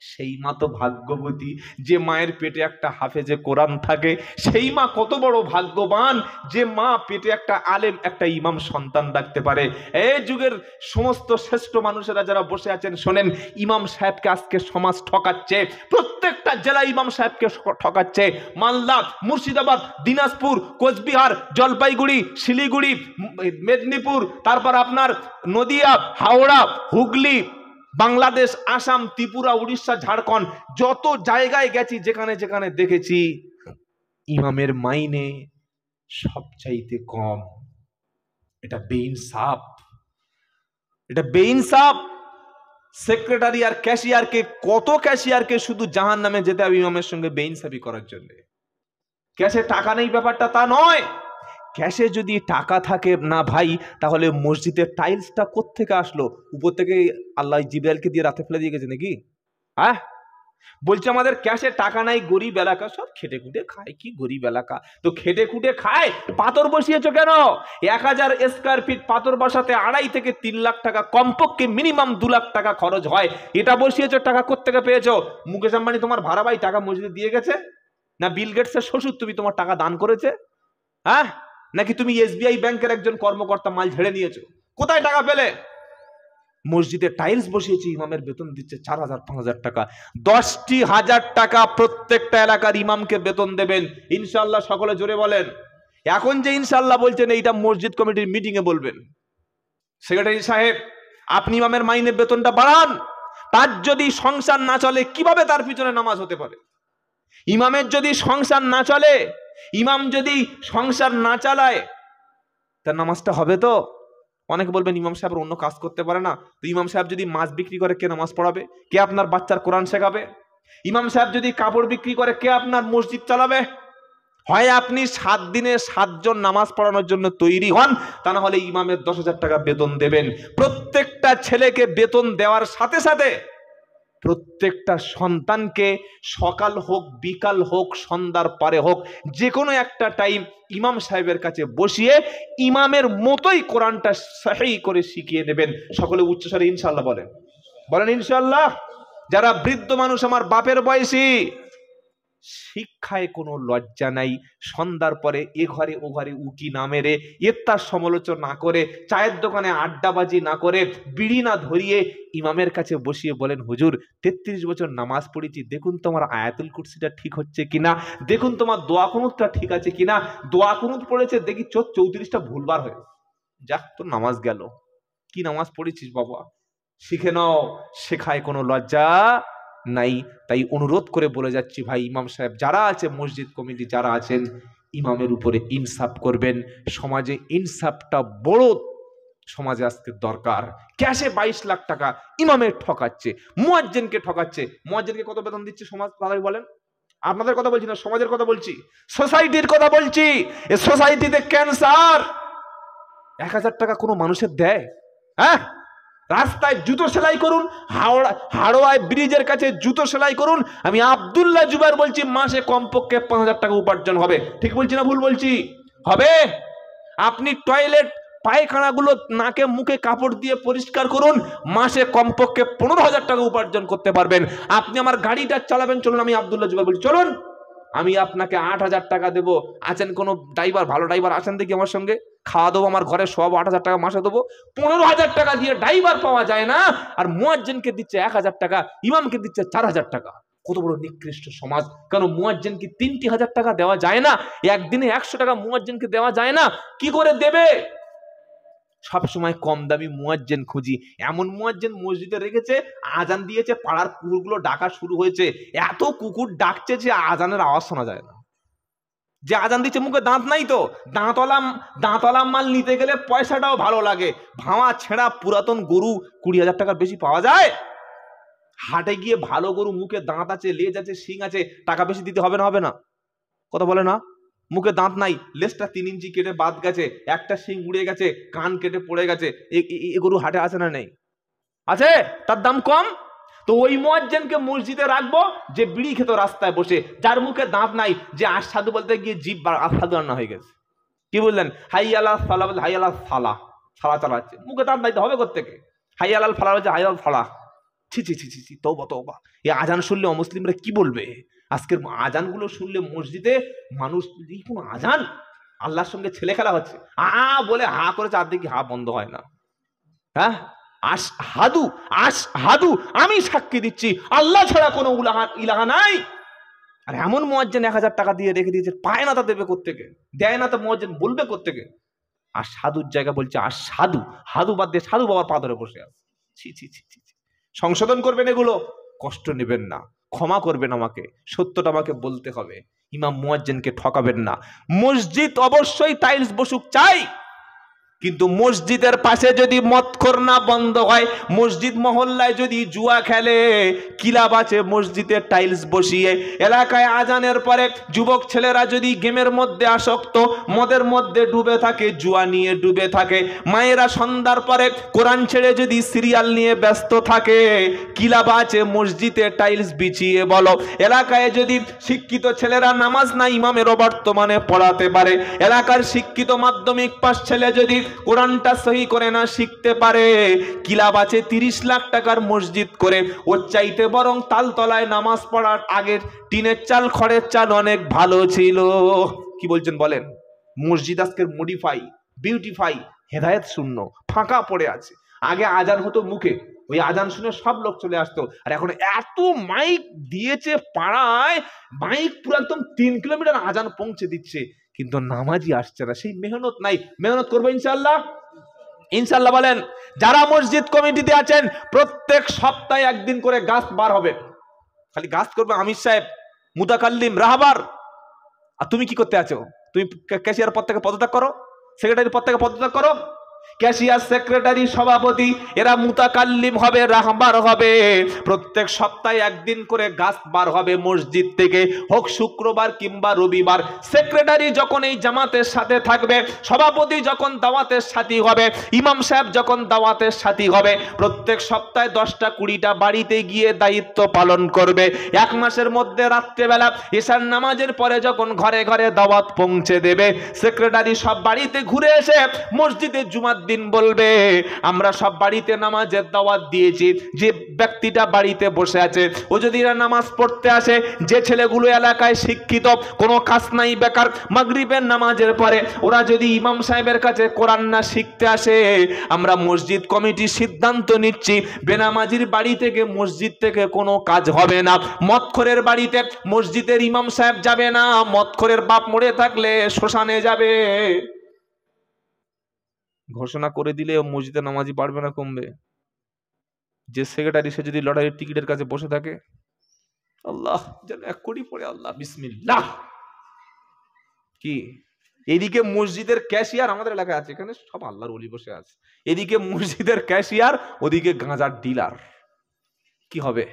সেই মা তো ভাগ্যবতী, যে মায়ের পেটে একটা হাফেজে কোরআন থাকে। সেই মা কত বড় ভাগ্যবান, যে মা পেটে একটা আলেম, একটা ইমাম সন্তান রাখতে পারে। এই যুগের সমস্ত শ্রেষ্ঠ মানুষেরা যারা বসে আছেন শোনেন, ইমাম সাহেবকে আজকে সমাজ ঠকাচ্ছে, প্রত্যেকটা জেলা ইমাম সাহেবকে ঠকাচ্ছে। মালদা, মুর্শিদাবাদ, দিনাজপুর, কোচবিহার, জলপাইগুড়ি, শিলিগুড়ি, মেদিনীপুর, তারপর আপনার নদিয়া, হাওড়া, হুগলি, বাংলাদেশ, আসাম, ত্রিপুরা, উড়িষ্যা, ঝাড়খণ্ড, যত জায়গায় গেছি যেখানে যেখানে দেখেছি ইমামের মাইনে সবচাইতে কম। এটা বেইনসাফ, এটা বেইনসাফ। সেক্রেটারি আর ক্যাশিয়ারকে, কত ক্যাশিয়ারকে শুধু জাহান্নামে যেতে হবে ইমামের সঙ্গে বেইনসাফি করার জন্য। ক্যাশে টাকা নেই ব্যাপারটা তা নয়, ক্যাশে যদি টাকা থাকে না ভাই, তাহলে মসজিদের টাইলসটা কোত্থেকে আসলো? উপর থেকে আল্লাহ জিবরাইলকে দিয়ে রাতে ফেলে দিয়ে গেছে নাকি? হ্যাঁ, বলছে আমাদের ক্যাশে টাকা নাই, গরিব এলাকা, সব খেটে খুটে খায়। কি গরিব এলাকা? তো খেটে খুটে খায়, পাথর বসিয়েছো কেন? 1000 স্কয়ার ফিট পাথর বসাতে 2.5 থেকে 3 লাখ টাকা, কমপক্ষে মিনিমাম 2 লাখ টাকা খরচ হয়। এটা বসিয়েছো, টাকা কোত্থেকে পেয়েছো? মুকেশ আম্বানি তোমার ভাড়া ভাই টাকা মসজিদে দিয়ে গেছে? না বিল গেটসের শ্বশুর তুমি তোমার টাকা দান করেছে? হ্যাঁ, নাকি তুমি এসবিআই ব্যাংকের একজন কর্মকর্তা মাল ঝেড়ে নিয়েছো? কোথায় টাকা পেলে? মসজিদে টাইলস বসিয়েছি, ইমামের বেতন দিচ্ছে 4000-5000 টাকা, 10,000 টাকা প্রত্যেকটা এলাকার ইমামকে বেতন দেবেন ইনশাআল্লাহ। সকলে জোরে বলেন। এখন যে ইনশাআল্লাহ বলছেন, এইটা মসজিদ কমিটির মিটিং এ বলবেন। সেক্রেটারি সাহেব, আপনি ইমামের মাইনে বেতনটা বাড়ান। তার যদি সংসার না চলে, কিভাবে তার পিছনে নামাজ হতে পারে? ইমামের যদি সংসার না চলে, ইমাম যদি সংসার না চালায়, তার নামাজটা হবে তো? অনেকে বলবেন ইমাম সাহেব অন্য কাজ করতে পারে না, তো ইমাম সাহেব যদি মাছ বিক্রি করে কে নামাজ পড়াবে? কে আপনার বাচ্চার কোরআন শেখাবে? ইমাম সাহেব যদি কাপড় বিক্রি করে কে আপনার মসজিদ চালাবে? হয় আপনি 7 দিনে 7 জন নামাজ পড়ানোর জন্য তৈরি হন, তা না হলে ইমামের 10,000 টাকা বেতন দেবেন। প্রত্যেকটা ছেলেকে বেতন দেওয়ার সাথে সাথে প্রত্যেকটা সন্তানকে সকাল হোক, বিকাল হোক, সন্ধ্যার পরে হোক, যে কোনো একটা টাইম ইমাম সাহেবের কাছে বসিয়ে ইমামের মতোই কোরআনটা সহি করে শিখিয়ে দেবেন। সকলে উচ্চস্বরে ইনশাআল্লাহ বলেন। বলেন ইনশাআল্লাহ। যারা বৃদ্ধ মানুষ, আমার বাপের বয়সী, শিক্ষায় কোনো লজ্জা নাই। সন্ধ্যার পরে এ ঘরে ও ঘরে উকি না মেরে, ইফতার সমালোচনা না করে, চায়ের দোকানে আড্ডাবাজি না করে, বিড়ি না ধরিয়ে ইমামের কাছে বসিয়ে বলেন, হুজুর 33 বছর নামাজ পড়েছি, দেখুন তোমার আয়াতুল কুরসিটা ঠিক হচ্ছে কিনা, দেখুন তোমার দোয়া কুনুতটা ঠিক আছে কিনা। দোয়া কুনুত পড়েছে, দেখি 34টা ভুলবার হয়ে, যাক তোর নামাজ গেল। কি নামাজ পড়েছিস বাবা? শিখে নাও। শেখায় কোনো লজ্জা নাই। তাই অনুরোধ করে বলে যাচ্ছি ভাই, ইমাম সাহেব যারা আছে, মসজিদ কমিটি যারা আছেন, ইমামের উপরে ইনসাফ করবেন। সমাজে ইনসাফটা বড় সমাজে আজকে দরকার। ক্যাশে 22 লাখ টাকা ইমামের ঠকাচ্ছে, মুয়াজ্জিনকে ঠকাচ্ছে। মুয়াজ্জিনকে কত বেতন দিচ্ছে সমাজ? তাহলে বলেন। আপনাদের কথা বলছি না, সমাজের কথা বলছি, সোসাইটির কথা বলছি। এই সোসাইটিতে ক্যান্সার 1000 টাকা কোনো মানুষের দেয়? হ্যাঁ, রাস্তায় জুতো সেলাই করুন, হাওড়ায় ব্রিজের কাছে জুতো সেলাই করুন। আমি আব্দুল্লাহ জুবাইর বলছি, মাসে কমপক্ষে 5000 টাকা উপার্জন হবে। ঠিক বলছি না ভুল বলছি? হবে। আপনি টয়লেট পায়খানাগুলো নাকে মুখে কাপড় দিয়ে পরিষ্কার করুন, মাসে কমপক্ষে 15,000 টাকা উপার্জন করতে পারবেন। আপনি আমার গাড়িটা চালাবেন, চলুন, আমি আব্দুল্লাহ জুবাইর বলছি, চলুন, আমি আপনাকে 8,000 টাকা দেবো। আছেন কোনো ড্রাইভার, ভালো ড্রাইভার আছেন দেখি আমার সঙ্গে, খাওয়া দেবো, আমার ঘরে সব 8,000 টাকা মাসে দেবো। 15,000 টাকা দিয়ে ড্রাইভার পাওয়া যায় না, আর মুয়াজ্জিনকে দিচ্ছে 1,000 টাকা, ইমামকে দিচ্ছে 4,000 টাকা। কত বড় নিকৃষ্ট সমাজ! কেন মুয়াজ্জিনকে 3,000 টাকা দেওয়া যায় না? একদিনে 100 টাকা মুয়াজ্জিনকে দেওয়া যায় না? কি করে দেবে? সবসময় কম দামি মুয়াজ্জিন খুঁজি। এমন মুয়াজ্জিন মসজিদে রেখেছে, আজান দিয়েছে, পাড়ার কুকুরগুলো ডাকা শুরু হয়েছে, এত কুকুর ডাকছে যে আজানের আওয়াজ শোনা যায় না। যে আজান দিচ্ছে, মুখে দাঁত নাই তো, দাঁতওয়ালা মাল নিতে গেলে পয়সাটাও ভালো লাগে। ভাঙা ছেঁড়া পুরাতন গরু 20,000 টাকার বেশি পাওয়া যায়? হাটে গিয়ে ভালো গরু, মুখে দাঁত আছে, লেজ আছে, শিং আছে, টাকা বেশি দিতে হবে না? হবে না? কথা বলে না? মুখে দাঁত নাই, লেজটা 3 ইঞ্চি কেটে বাদ গেছে, একটা শিং উড়ে গেছে, কান কেটে পড়ে গেছে, এ গরু হাটে আছে না নেই? আছে, তার দাম কম। তো ওই মুয়াজ্জিনকে মসজিদে রাখবো যে বিড়ি খেত রাস্তায় বসে, যার মুখে দাঁত নাই, যে আশহাদু বলতে গিয়ে জিভ আশহাদু না হয়ে গেছে। কি বললেন? হাইয়া আলাল সালাহ বলতে হাইয়া আলাল সালাহ, সালাহ চালাচ্ছে, মুখে দাঁত নাই তো হবে কোত্থেকে? হাইয়া আলাল ফালাহ বলছে হাইয়া আলাল ফালাহ। ছি ছি ছি ছি ছি, তওবা তওবা। এই আজান শুনলে অমুসলিমরা কি বলবে? আজকের আজানগুলো শুনলে মসজিদে মানুষ, এই কোন আজান? আল্লাহর সঙ্গে ছেলে খেলা হচ্ছে। বলে হা করে চারদিকে হা বন্ধ হয় না। হ্যাঁ, আশহাদু আশহাদু, আমি সাক্ষী দিচ্ছি আল্লাহ ছাড়া কোনো ইলাহা নাই। আর এমন মুয়াজ্জিন 1000 টাকা দিয়ে রেখে দিয়েছে, পায় না তা দেবে কোত্থেকে? দেয় না তো মুয়াজ্জিন বলবে কোত্থেকে? আর সাধুর জায়গা বলছে আর সাধু, হাদু বাদ দিয়ে সাধু বাবার পা ধরে বসে আছে। ছি ছি ছি ছি। সংশোধন করবেন, এগুলো কষ্ট নেবেন না, ক্ষমা করবেন আমাকে, সত্যটা আমাকে বলতে হবে। ইমাম মুয়াজ্জিনকে ঠকাবেন না। মসজিদ অবশ্যই টাইলস বসুক চাই, কিন্তু মসজিদের পাশে যদি মদখোর না বন্ধ হয়, মসজিদ মহল্লায় যদি জুয়া খেলে, ক্লাব আছে মসজিদে টাইলস বসিয়ে, এলাকায় আজানের পরে যুবক ছেলেরা যদি গেমের মধ্যে আসক্ত, মদের মধ্যে ডুবে থাকে, জুয়া নিয়ে ডুবে থাকে, মায়েরা সন্ধ্যার পরে কোরআন ছেড়ে যদি সিরিয়াল নিয়ে ব্যস্ত থাকে, ক্লাব আছে মসজিদে টাইলস বিছিয়ে বলো, এলাকায় যদি শিক্ষিত ছেলেরা নামাজ না ইমামেরও বর্তমানে পড়াতে পারে, এলাকার শিক্ষিত মাধ্যমিক পাস ছেলে যদি কোরআনটা সহি করে না শিখতে পারে, ক্লাব আছে 30 লাখ টাকার মসজিদ করে, ওর চাইতে বরং তালতলায় নামাজ পড়ার আগের টিনের চাল খড়ের চাল অনেক ভালো ছিল। কি বলছেন বলেন? মসজিদ আজকের মডিফাই, বিউটিফাই, হেদায়েত শূন্য, ফাঁকা পড়ে আছে। আগে আজান হতো মুখে, ওই আজান শুনে সব লোক চলে আসতো, আর এখন এত মাইক দিয়েছে পাড়ায়, মাইক পুরো একদম 3 কিলোমিটার আজান পৌঁছে দিচ্ছে, কিন্তু নামাজি আসছে না। সেই মেহনত নাই। মেহনত করবো ইনশাআল্লাহ, ইনশাআল্লাহ বলেন। যারা মসজিদ কমিটিতে আছেন, প্রত্যেক সপ্তাহে একদিন করে গাছ বার হবে, খালি গাছ করবে আমির সাহেব, মুতাকাল্লিম, রাহবার। আর তুমি কি করতে আছো? তুমি ক্যাশিয়ার পদ থেকে পদত্যাগ করো, সেক্রেটারি পদ থেকে পদত্যাগ করো। ক্যাশিয়ার, সেক্রেটারি, সভাপতি এরা মুতাকাল্লিম হবে, রাহবার হবে। প্রত্যেক সপ্তাহে একদিন করে গাছ বার হবে মসজিদ থেকে, হোক শুক্রবার কিংবা রবিবার। সেক্রেটারি যখন এই জামাতের সাথে থাকবে, সভাপতি যখন দাওয়াতের সাথী হবে, ইমাম সাহেব যখন দাওয়াতের সাথী হবে, প্রত্যেক সপ্তাহে 10টা 20টা বাড়িতে গিয়ে দায়িত্ব পালন করবে। 1 মাসের মধ্যে রাত্রেবেলা ঈশার নামাজের পরে যখন ঘরে ঘরে দাওয়াত পৌঁছে দেবে, সেক্রেটারি সব বাড়িতে ঘুরে এসে মসজিদে জুমার দিন বলবে, আমরা সব বাড়িতে নামাজের দাওয়াত দিয়েছি, যে ব্যক্তিটা বাড়িতে বসে আছে ও যদি নামাজ পড়তে আসে, যে ছেলেগুলো এলাকায় শিক্ষিত, কোনো কাজ নাই, বেকার, মাগরিবের নামাজের পরে ওরা যদি ইমাম সাহেবের কাছে কোরআন না শিখতে আসে, আমরা মসজিদ কমিটি সিদ্ধান্ত নিচ্ছি বেনামাজির বাড়ি থেকে, মসজিদ থেকে কোনো কাজ হবে না। মদখোরের বাড়িতে মসজিদের ইমাম সাহেব যাবে না, মদখোরের বাপ মরে থাকলে শ্মশানে যাবে। ঘোষণা করে দিলে মসজিদে নামাজি বাড়বে না কমবে? যে সেক্রেটারি সে যদি লটারির টিকিটের কাছে বসে থাকে, আল্লাহ যেন 1 কোটি পড়ে, আল্লাহ বিসমিল্লাহ। কি এদিকে মসজিদের ক্যাশিয়ার আমাদের এলাকায় আছে, এখানে সব আল্লাহর ওলি বসে আছে, এদিকে মসজিদের ক্যাশিয়ার, ওদিকে গাঁজার ডিলার। কি হবে?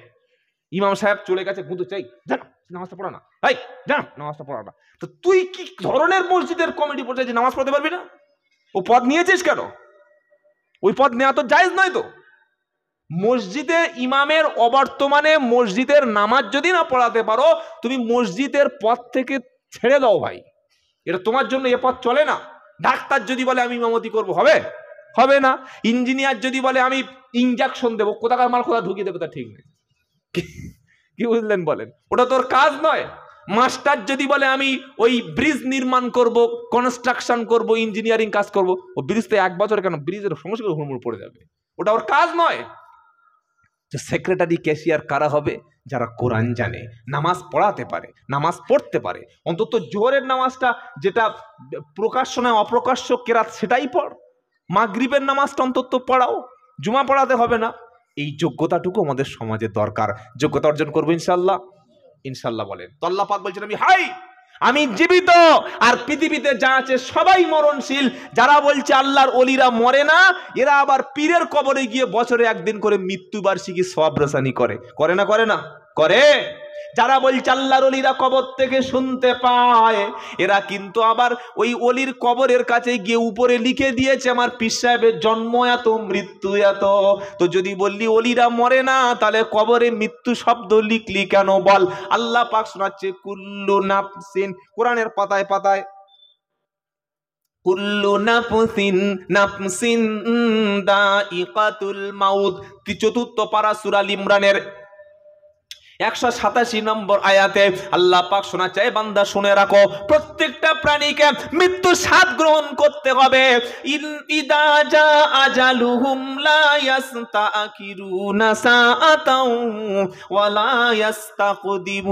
ইমাম সাহেব চলে গেছে, গুঁতো চাই, জানো নামাজটা পড়া না, ভাই জানো নামাজটা পড়া না। তো তুই কি ধরনের মসজিদের কমিটি বসে যে নামাজ পড়তে পারবি না? ও পদ নিয়েছিস কেন? ওই পদ নেওয়া তো জায়েজ নয় তো। মসজিদে ইমামের অবর্তমানে মসজিদের নামাজ যদি না পড়াতে পারো, তুমি মসজিদের পদ থেকে ছেড়ে দাও ভাই, এটা তোমার জন্য এ পথ চলে না। ডাক্তার যদি বলে আমি ইমামতি করব, হবে? হবে না। ইঞ্জিনিয়ার যদি বলে আমি ইনজেকশন দেবো, কোথাকার মাল কোথা ঢুকিয়ে দেবে তা ঠিক নেই। কি বুঝলেন বলেন? ওটা তোর কাজ নয়। মাস্টার যদি বলে আমি ওই ব্রিজ নির্মাণ করব, কনস্ট্রাকশন করব, ইঞ্জিনিয়ারিং কাজ করব, ও ব্রিজ তো 1 বছর কেন, ব্রিজের সমস্যা হুড়মুড় পড়ে যাবে, ওটা ওর কাজ নয়। সেক্রেটারি, ক্যাশিয়ার কারা হবে? যারা কোরআন জানে, নামাজ পড়াতে পারে, নামাজ পড়তে পারে। অন্তত জোহরের নামাজটা যেটা প্রকাশ্য নয় অপ্রকাশ্য কেরাত, সেটাই পড়। মাগরিবের নামাজটা অন্তত পড়াও, জুমা পড়াতে হবে না। এই যোগ্যতাটুকু আমাদের সমাজে দরকার। যোগ্যতা অর্জন করবো ইনশাআল্লাহ, ইনশাআল্লাহ বলেন তো। আল্লাহ পাক বলছেন আমি জীবিত, আর পৃথিবীতে যা আছে সবাই মরণশীল। যারা বলছে আল্লাহর ওলিরা মরে না, এরা আবার পীরের কবরে গিয়ে বছরে 1 দিন করে মৃত্যুবার্ষিকী সওয়াব রসানি করে। করে না? করে না? করে। যারা বলছে আল্লাহর ওলিরা কবর থেকে শুনতে পায়, এরা কিন্তু আবার ওই ওলির কবরের কাছে গিয়ে উপরে লিখে দিয়েছে আমার পীর সাহেবের জন্ম এত, মৃত্যু এত। তো যদি বললি ওলিরা মরে না, তাহলে কবরে মৃত্যু শব্দ লিখলি কেন বল? আল্লাহ পাক শোনাচ্ছে কুল্লু নাফসিন, কোরআনের পাতায় পাতায়, কুল্লু নাফসিন দাইকাতুল মাউত, চতুর্থ পারা সূরা আল ইমরানের 187 নম্বর আয়াতে আল্লাহ পাক শোনাচ্ছে, বান্দা শুনে রাখো, প্রত্যেকটা প্রাণীকে মৃত্যু স্বাদ গ্রহণ করতে হবে। ইদা জা আজালুহুম লা ইস্তাকিরুনা সাআতাও ওয়া লা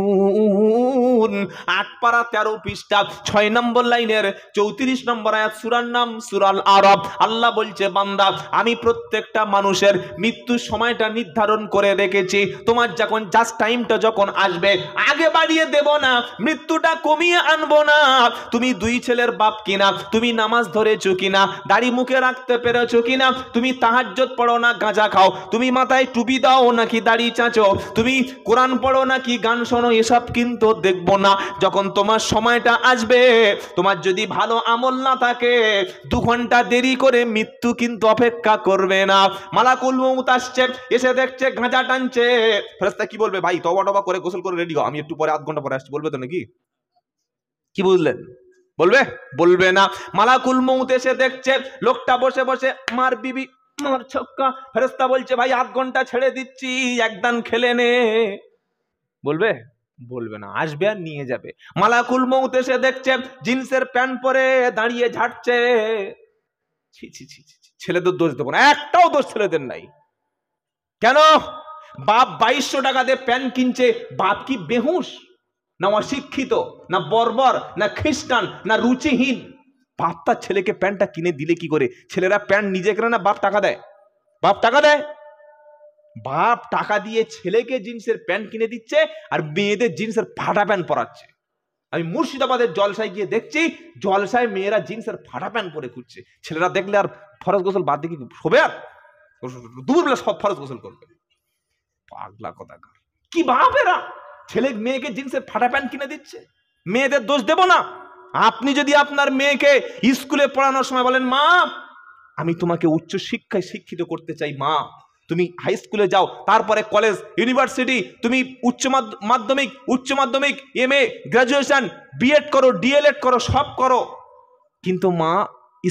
ইস্তাকদিমুন। 8 পারা 13 পৃষ্ঠা 6 নম্বর লাইনের 34 নম্বর আয়াত, সূরার নাম সূরা আল আরাফ। আল্লাহ বলছে, বান্দা আমি প্রত্যেকটা মানুষের মৃত্যুর সময়টা নির্ধারণ করে রেখেছি। তোমার যখন জাস্ট টাইমটা যখন আসবে, আগে বাড়িয়ে দেব না, মৃত্যুটা কমিয়ে আনবো না। তুমি 2 ছেলের বাপ কিনা, তুমি নামাজ ধরেছো কিনা, দাড়ি মুখে রাখতে পেরেছো কিনা, তুমি তাহাজ্জুদ পড়ো না গাঁজা খাও, তুমি মাথায় টুপি দাও নাকি দাড়ি চাঁচো, তুমি কোরআন পড়ো নাকি গান শোনো, এসব কিন্তু দেখবো না। যখন তোমার সময়টা আসবে, তোমার যদি ভালো আমল না থাকে, 2 ঘন্টা দেরি করে মৃত্যু কিন্তু অপেক্ষা করবে না। মালাকুল মউত আসছে, এসে দেখছে গাঁজা টানছে, ফেরেশতা কি বলবে? ভাই তওবা টবা করে গোসল করে রেডি হও, আমি একটু পরে, 1/2 ঘন্টা পরে আসছি, বলবে তো নাকি? কি বুঝলেন? বলবে? বলবে না। মালাকুল মউত এসে দেখছে লোকটা বসে বসে মার বিবি মার ছক্কা, ফেরেশতা বলছে ভাই 1/2 ঘন্টা ছেড়ে দিচ্ছি, একদান খেলে নে, বলবে? বলবে না, আসবে আর নিয়ে যাবে। মালাকুল মউত এসে দেখছে জিন্সের প্যান্ট পরে দাঁড়িয়ে ঝাড়ছে, ছি ছি ছি ছি, ছেলেদের দোষ দেবো না, একটাও দোষ ছেলেদের নাই। কেন? বাপ 2200 টাকা দিয়ে প্যান্ট কিনছে, বাপ কি বেহুশ, না অশিক্ষিত, না বর্বর, না খ্রিস্টান, না রুচিহীন? বাপ তার ছেলেকে প্যান্টটা কিনে দিলে কি করে? ছেলেরা প্যান্ট নিজে কেনে না, বাপ টাকা দেয়? বাপ টাকা দেয়? বাপ টাকা দিয়ে ছেলেকে জিন্সের প্যান্ট কিনে দিচ্ছে, আর মেয়েদের জিন্সের ফাটা প্যান্ট পরাচ্ছে। আমি মুর্শিদাবাদের জলসায় গিয়ে দেখছি, জলসায় মেয়েরা জিন্সের ফাটা প্যান্ট পরে ঘুরছে। ছেলেরা দেখলে আর ফরজ গোসল বাদ দিয়ে শোবে? আর দুপুরবেলা সব ফরজ গোসল করবে। পাগলা কথাকার, কি বাপ এরা! ছেলে মেয়েকে জিন্সের ফাটা প্যান্ট কিনে দিচ্ছে। মেয়েদের দোষ দেব না। আপনি যদি আপনার মেয়েকে স্কুলে পড়ানোর সময় বলেন, মা আমি তোমাকে উচ্চ শিক্ষায় শিক্ষিত করতে চাই, মা তুমি হাই স্কুলে যাও, তারপরে কলেজ, ইউনিভার্সিটি, তুমি উচ্চ মাধ্যমিক, MA, গ্রাজুয়েশন, বিএড করো, ডিএলএড করো, সব করো, কিন্তু মা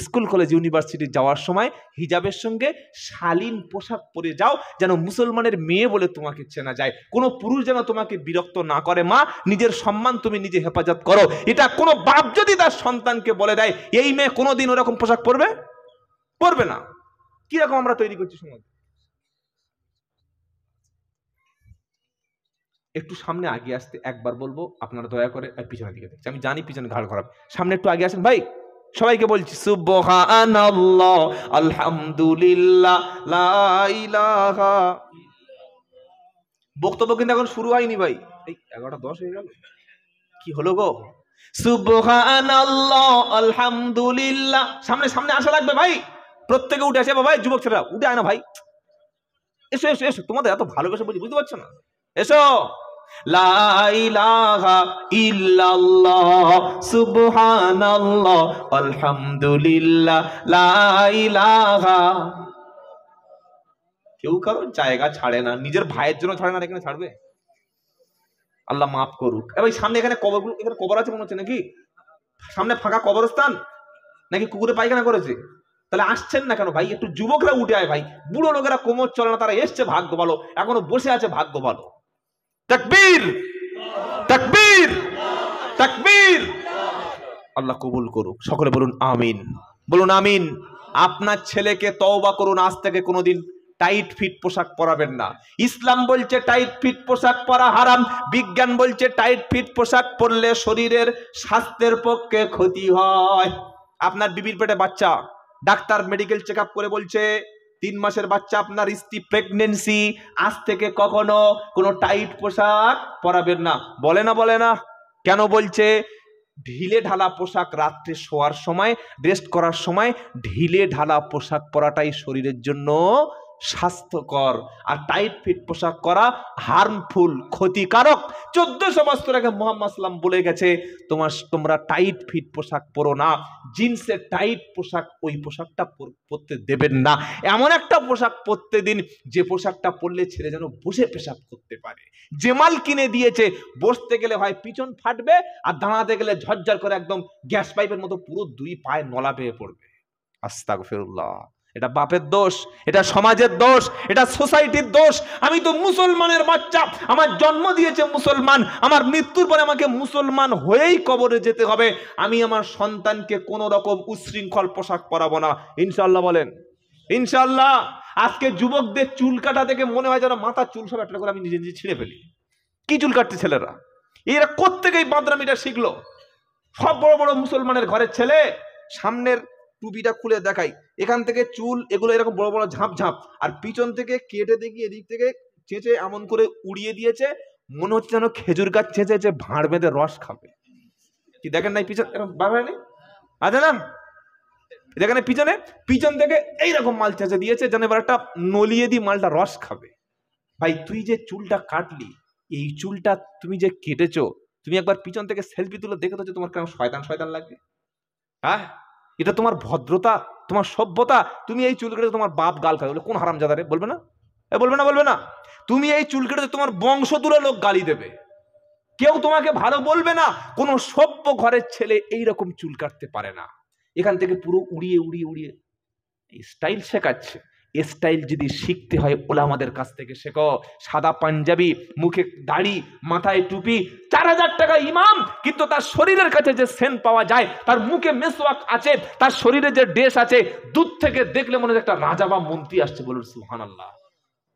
স্কুল কলেজ ইউনিভার্সিটি যাওয়ার সময় হিজাবের সঙ্গে শালীন পোশাক পরে যাও, যেন মুসলমানের মেয়ে বলে তোমাকে চেনা যায়, কোনো পুরুষ যেন তোমাকে বিরক্ত না করে। মা নিজের সম্মান তুমি নিজে হেফাজত করো। এটা কোনো বাপ যদি তার সন্তানকে বলে দেয়, এই মেয়ে কোনোদিন ওরকম পোশাক পরবে না। কিরকম আমরা তৈরি করছি সমাজ? একটু সামনে আগে আসতে একবার বলবো, আপনারা দয়া করে। পিছনের দিকে দেখছি, আমি জানি পিছনে ঘাড় খারাপ, সামনে একটু আগে আসেন ভাই। সবাইকে বলছি সুবহানাল্লাহ, আলহামদুলিল্লাহ, লা ইলাহা। বক্তব্য কিন্তু এখন শুরু হয়নি ভাই, এই 11:10 হয়ে গেল, কি হলো গো? সুবহানাল্লাহ, আলহামদুলিল্লাহ। সামনে আসা লাগবে ভাই, প্রত্যেকে উঠে আসে। ভাই যুবক ছেলেরা উঠে আয় না ভাই, এসো এসো এসো, তোমাদের এত ভালোবেসে বলছি, বুঝতে পারছো না? এসো। লা ইলাহা ইল্লাল্লাহ, সুবহানাল্লাহ, আলহামদুলিল্লাহ, লা ইলাহা। কেউ কারো জায়গা ছাড়ে না, নিজের ভাইয়ের জন্য ছাড়ে না, এখানে ছাড়বে? আল্লাহ মাফ করুক। ভাই সামনে এখানে কবরগুলো, এখানে কবর আছে মনে হচ্ছে নাকি? সামনে ফাঁকা কবরস্থান নাকি কুকুরে পায়খানা করেছে? তাহলে আসছেন না কেন ভাই? একটু যুবকরা উঠে আয় ভাই, বুড়ো লোকেরা কোমর চলে না, তারা এসছে ভাগ্য ভালো, এখনো বসে আছে ভাগ্য ভালো। তাকবীর, তাকবীর, তাকবীর। আল্লাহ কবুল করুক, সকলে বলুন আমিন, বলুন আমিন। আপনার ছেলেকে তওবা করুন, আজ থেকে কোনোদিন টাইট ফিট পোশাক পরাবেন না। ইসলাম বলছে টাইট ফিট পোশাক পরা হারাম, বিজ্ঞান বলছে টাইট ফিট পোশাক পরলে শরীরের স্বাস্থ্যের পক্ষে ক্ষতি হয়। আপনার বিবির পেটে বাচ্চা, ডাক্তার মেডিকেল চেক আপ করে বলছে 3 মাসের বাচ্চা, আপনার স্ত্রী প্রেগনেন্সি, আজ থেকে কখনো কোনো টাইট পোশাক পরাবেন না। বলে না? কেন বলছে? ঢিলে ঢালা পোশাক রাত্রে শোয়ার সময়, রেস্ট করার সময় ঢিলে ঢালা পোশাক পরাটাই শরীরের জন্য স্বাস্থ্যকর, আর টাইট ফিট পোশাক করা হার্মফুল, ক্ষতিকারক। 1400 বছর আগে মুহাম্মদ সাল্লাম বলে গেছে তোমরা টাইট ফিট পোশাক পরো না, জিন্সের টাইট পোশাক, ওই পোশাকটা পরতে দেবেন না। এমন একটা পোশাক পরতে দিন যে পোশাকটা পরলে ছেলে যেন বসে পেশাব করতে পারে। যে মাল কিনে দিয়েছে বসতে গেলে হয় পিছন ফাটবে, আর দাঁড়াতে গেলে ঝরঝর করে একদম গ্যাস পাইপের মতো পুরো 2 পায়ে নলা পেয়ে পড়বে। আস্তাগফিরুল্লাহ। এটা বাপের দোষ, এটা সমাজের দোষ, এটা সোসাইটির দোষ। আমি তো মুসলমানের বাচ্চা, আমার জন্ম দিয়েছে মুসলমান, আমার মৃত্যুর পরে আমাকে মুসলমান হয়েই কবরে যেতে হবে। আমি আমার সন্তানকে কোন রকম উচ্ছৃঙ্খল পোশাক পরাবো না, ইনশাআল্লাহ বলেন ইনশাআল্লাহ। আজকে যুবকদের চুল কাটা থেকে মনে হয় যেন মাথার চুল সব একটা করে আমি নিজে নিজে ছিঁড়ে ফেলি। কি চুল কাটতে ছেলেরা, এরা কোত্থেকে এই বাদরামিটা শিখলো? সব বড় বড় মুসলমানের ঘরের ছেলে সামনের টুপিটা খুলে দেখাই, এখান থেকে চুল এগুলো এরকম বড় বড় ঝাঁপ ঝাঁপ, আর পিছন থেকে কেটে দেখিয়ে এদিক থেকে চেঁচে এমন করে উড়িয়ে দিয়েছে, মনে হচ্ছে যেন খেজুর গাছ চেঁচে ভাঁড় বেঁধে রস খাবে। কি দেখেন নাই পিছন নেই আছে না, দেখেন পিছন থেকে এইরকম মাল চেঁচে দিয়েছে যেন এবার একটা নলিয়ে দিয়ে মালটা রস খাবে। ভাই তুই যে চুলটা কাটলি, এই চুলটা তুমি যে কেটেছো, তুমি একবার পিছন থেকে সেলফি তুলে দেখে তো তোমার কেমন শয়তান শয়তান লাগবে। হ্যাঁ, এটা তোমার ভদ্রতা, তোমার সভ্যতা? তুমি এই চুল কেটে তোমার বাপ গাল খাবে, কোন হারামজাদা রে, বলবে না? বলবে না? তুমি এই চুল কেটে তোমার বংশ তুলে লোক গালি দেবে, কেউ তোমাকে ভালো বলবে না। কোন সভ্য ঘরের ছেলে এইরকম চুল কাটতে পারে না। এখান থেকে পুরো উড়িয়ে উড়িয়ে উড়িয়ে স্টাইল শেখাচ্ছে। স্টাইল যদি শিখতে হয় ওলামাদের কাছ থেকে শেখো। সাদা পাঞ্জাবি, মুখে দাড়ি, মাথায় টুপি, 4000 টাকা ইমাম, কিন্তু তার শরীরের কাছে যে সেন্ট পাওয়া যায়, তার মুখে মেসওয়াক আছে, তার শরীরে যে ড্রেস আছে, দূর থেকে দেখলে মনে হয় একটা রাজা বা মন্ত্রী আসছে, বলুন সুবহানাল্লাহ।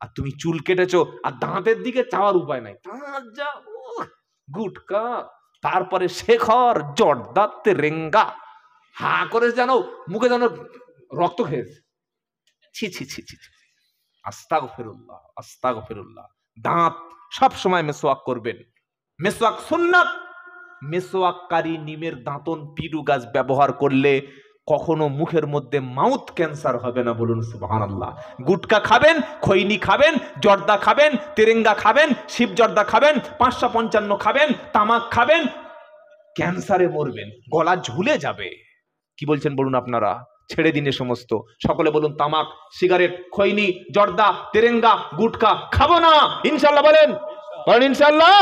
আর তুমি চুল কেটেছো আর দাঁতের দিকে চাওয়ার উপায় নাই, দাঁত যা গুটকা, তারপরে শেখর জর্দাতে রেঙ্গা, হা করে জানো মুখে যেন রক্ত খেয়েছে। ছি ছি ছি ছি, আস্তাগফিরুল্লাহ আস্তাগফিরুল্লাহ। দাঁত সব সময় মেসওয়াক করবেন, মেসওয়াক সুন্নাত। মেসওয়াককারী নিমের দাঁতন পিরু গাছ ব্যবহার করলে কখনো মুখের মধ্যে মাউথ ক্যান্সার হবে না, বলুন সুবহানাল্লাহ। গুটকা খাবেন, খৈনি খাবেন, জর্দা খাবেন, তেরেঙ্গা খাবেন, শিব জর্দা খাবেন, 555 খাবেন, তামাক খাবেন, ক্যান্সারে মরবেন, গলা ঝুলে যাবে। কি বলছেন বলুন আপনারা? ছেড়ে দিন এ সমস্ত। সকলে বলুন তামাক, সিগারেট, খৈনি, জর্দা, তেরেঙ্গা, গুটকা খাবো না, ইনশাআল্লাহ বলেন ইনশাআল্লাহ।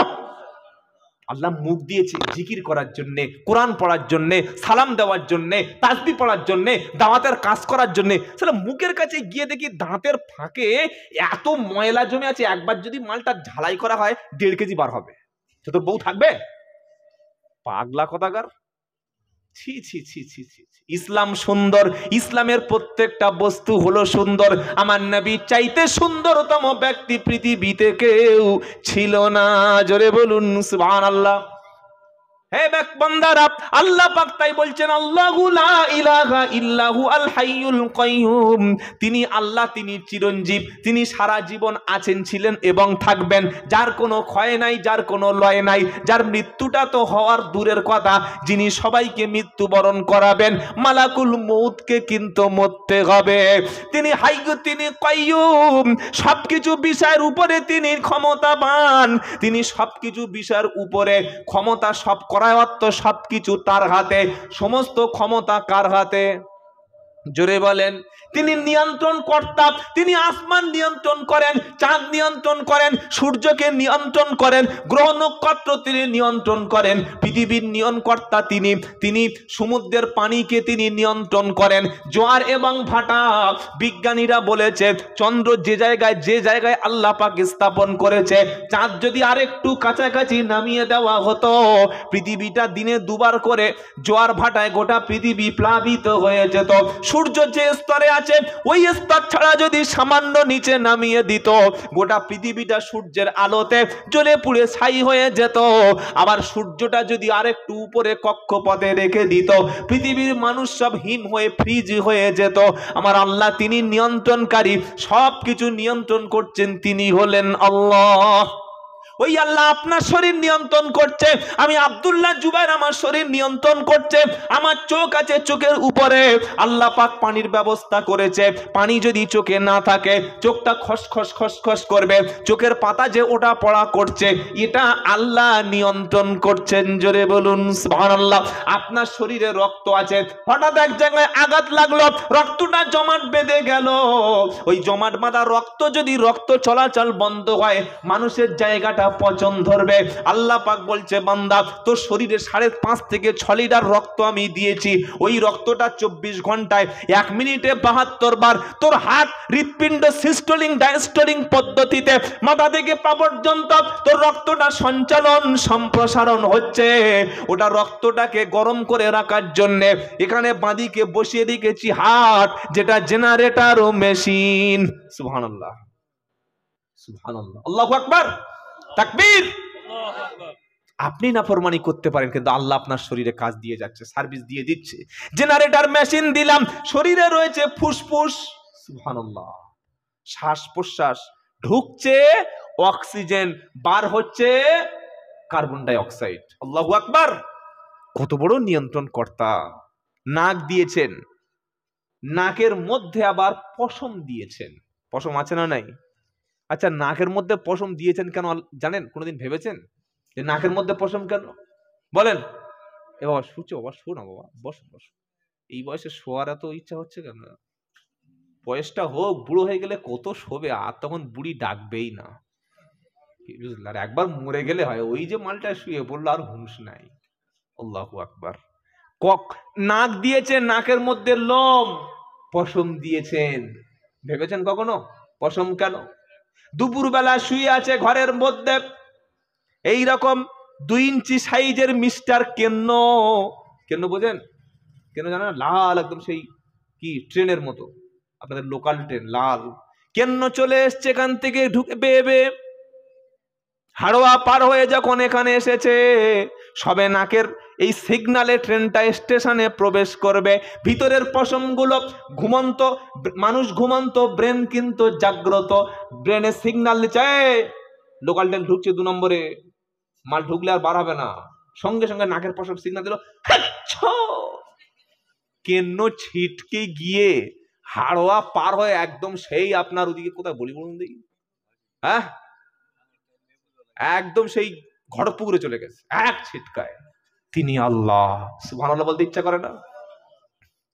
আল্লাহ মুখ দিয়েছে জিকির করার জন্য, কোরআন পড়ার জন্য, সালাম দেওয়ার জন্য, তাসবিহ পড়ার জন্য, দাওয়াতের কাজ করার জন্য। সেটা মুখের কাছে গিয়ে দেখি দাঁতের ফাঁকে এত ময়লা জমে আছে, একবার যদি মালটা ঝালাই করা হয় 1.5 কেজি বার হবে। তো তোর বউ থাকবে? পাগলা কথাকার। ছি ছি ছি ছি ছি। ইসলাম সুন্দর, ইসলামের প্রত্যেকটা বস্তু হলো সুন্দর। আমার নবী চাইতে সুন্দরতম ব্যক্তি পৃথিবীতে কেউ ছিল না, জোরে বলুন সুবহানাল্লাহ। হে বান্দারা, আল্লাহ পাক তাই বলছেন, আল্লাহু লা ইলাহা ইল্লাহু আল হাইয়ুল কাইয়ুম। তিনি আল্লাহ, তিনি চিরঞ্জীব, তিনি সারা জীবন আছেন, ছিলেন এবং থাকবেন, যার কোনো ক্ষয় নাই, যার কোনো লয় নাই, যার মৃত্যুটা তো হওয়ার দূরের কথা, যিনি সবাইকে মৃত্যুবরণ করাবেন। মালাকুল মউতকে কিন্তু মরতে হবে। তিনি হাইয়্যু, তিনি কাইয়ুম, সবকিছু বিষয়ের উপরে তিনি ক্ষমতাবান, তিনি সবকিছু বিষয়ের উপরে ক্ষমতা, সব করায়ত্ত সবকিছু তার হাতে। সমস্ত ক্ষমতা কার হাতে? জোরে বলেন। তিনি নিয়ন্ত্রণ কর্তা, তিনি আসমান নিয়ন্ত্রণ করেন, চাঁদ নিয়ন্ত্রণ করেন, সূর্যকে নিয়ন্ত্রণ করেন, গ্রহ নক্ষত্র তিনি নিয়ন্ত্রণ করেন, পৃথিবীর নিয়ন্ত্রণকর্তা তিনি। তিনি সমুদ্রের পানিকে তিনি নিয়ন্ত্রণ করেন, জোয়ার এবং ভাটা। বিজ্ঞানীরা বলেছে চন্দ্র যে জায়গায় আল্লাহ পাক স্থাপন করেছে, চাঁদ যদি আরেকটু কাছাকাছি নামিয়ে দেওয়া হতো, পৃথিবীটা দিনে 2 বার করে জোয়ার ভাটায় গোটা পৃথিবী প্লাবিত হয়ে যেত। সূর্য যে স্তরে আছে ওই স্তর ছাড়া যদি সামান্য নিচে নামিয়ে দিত, গোটা পৃথিবীটা সূর্যের আলোতে জ্বলে পুড়ে ছাই হয়ে যেত। আবার সূর্যটা যদি আরেকটু উপরে কক্ষপথে রেখে দিত, পৃথিবীর মানুষ সব হিম হয়ে ফ্রিজ হয়ে যেত। আমার আল্লাহ তিনি নিয়ন্ত্রণকারী, সবকিছু নিয়ন্ত্রণ করছেন, তিনি হলেন আল্লাহ। ওই আল্লাহ আপনার শরীর নিয়ন্ত্রণ করছে। আমি আব্দুল্লাহ জুবাইর আমার শরীর নিয়ন্ত্রণ করছে। আমার চোখ আছে, চোখের উপরে আল্লাহ পাক পানির ব্যবস্থা করেছে। পানি যদি চোখে না থাকে চোখটা খসখস খসখস করবে, চোখের পাতা যে ওটা পড়া করছে এটা আল্লাহ নিয়ন্ত্রণ করছেন। জোরে বলুন সুবহানাল্লাহ। আপনার শরীরে রক্ত আছে, হঠাৎ এক জায়গায় আঘাত লাগলো, রক্তটা জমাট বেঁধে গেল। ওই জমাট বাঁধা রক্ত যদি রক্ত চলাচল বন্ধ হয় মানুষের জায়গাটা পচন ধরবে। আল্লাহ পাক বলছে বান্দা তোর শরীরে 5.5 থেকে 6 লিটার রক্ত আমি দিয়েছি, ওই রক্তটা 24 ঘন্টায় 1 মিনিটে 72 বার তোর হার্ট হৃৎপিণ্ড সিস্টোলিং ডায়াস্টোলিং পদ্ধতিতে মাথা থেকে পা পর্যন্ত তোর রক্তটা সঞ্চালন সম্প্রসারণ হচ্ছে। ওটা রক্তটাকে গরম করে রাখার জন্য এখানে বাঁদিকে বসিয়ে রেখেছি হার্ট, যেটা জেনারেটর ও মেশিন। সুবহানাল্লাহ সুবহানাল্লাহ, আল্লাহু আকবার, তাকবীর। আপনি নাফরমানি করতে পারেন কিন্তু আল্লাহ আপনার শরীরে কাজ দিয়ে যাচ্ছে, সার্ভিস দিয়ে দিচ্ছে। জেনারেটর মেশিন দিলাম, শরীরে রয়েছে ফুসফুস, সুবহানাল্লাহ, শ্বাস প্রশ্বাস, ঢুকছে অক্সিজেন, বার হচ্ছে কার্বন ডাই অক্সাইড। আল্লাহু আকবার। কত বড় নিয়ন্ত্রণ কর্তা। নাক দিয়েছেন, নাকের মধ্যে আবার পশম দিয়েছেন। পশম আছে না নাই? আচ্ছা, নাকের মধ্যে পশম দিয়েছেন কেন জানেন? কোনোদিন ভেবেছেন যে নাকের মধ্যে পশম কেন? বলেন। এ বাবা শুচো, বাবা শো না, বাবা বস বস। এই বয়সে শোয়ার এত ইচ্ছা হচ্ছে কেন? বয়সটা হোক, বুড়ো হয়ে গেলে কত শোবে, আর তখন বুড়ি ডাকবেই না, বুঝলেন? আর একবার মরে গেলে হয়, ওই যে মালটা শুয়ে বললো আর হুঁশ নাই। আল্লাহু আকবার। নাক দিয়েছেন, নাকের মধ্যে লোম, পশম দিয়েছেন। ভেবেছেন কখনো পশম কেন? দুপুরবেলা শুয়ে আছে ঘরের মধ্যে, এই রকম 2 ইঞ্চি সাইজের মিস্টার কেন্ন, কেন বোঝেন? কেন জানেন? লাল একদম, সেই কি ট্রেনের মতো, আপনাদের লোকাল ট্রেন লাল। কেন চলে এসছে এখান থেকে ঢুকে বেয়ে, হাড়োয়া পার হয়ে যখন এখানে এসেছে, সবে নাকের এই সিগনালে ট্রেনটা স্টেশনে প্রবেশ করবে, ভিতরের পশমগুলো ঘুমন্ত, মানুষ ঘুমন্ত, ব্রেন কিন্তু জাগ্রত। ব্রেনে সিগন্যাল দিচ্ছে লোকাল ট্রেন ঢুকছে 2 নম্বরে, মাল ঢুকলে আর বার হবে না। সঙ্গে সঙ্গে নাকের পশম সিগন্যাল দিল, কেন ছিটকে গিয়ে হাড়োয়া পার হয়ে একদম সেই আপনার ওদিকে কোথায় বলি বলুন দেখি, হ্যাঁ, একদম সেই ঘটপুকুরে চলে গেছে এক ছিটকায়। তিনি আল্লাহ। সুবহানাল্লাহ বলতে ইচ্ছা করে না?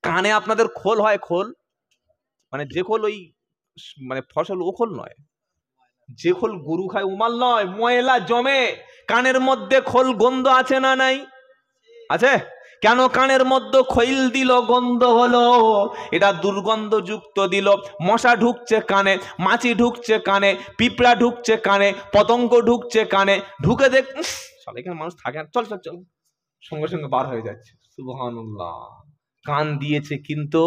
কানে আপনাদের খোল হয়, খোল মানে যে খোল ওই মানে ফসল ও খোল নয়, যে খোল গরু খায় উমাল নয়, ময়লা জমে কানের মধ্যে, খোল গন্ধ আছে না নাই? আছে। কেন কানের মধ্যে খৈল দিল, গন্ধ হলো? এটা দুর্গন্ধ যুক্ত দিল। মশা ঢুকছে কানে, মাছি ঢুকছে কানে, পিঁপড়া ঢুকছে কানে, পতঙ্গ ঢুকছে কানে, ঢুকে দেখ এখানে মানুষ থাকে না, চল চল চল, সঙ্গে সঙ্গে বার হয়ে যাচ্ছে। সুবহানাল্লাহ। কান দিয়েছে কিন্তু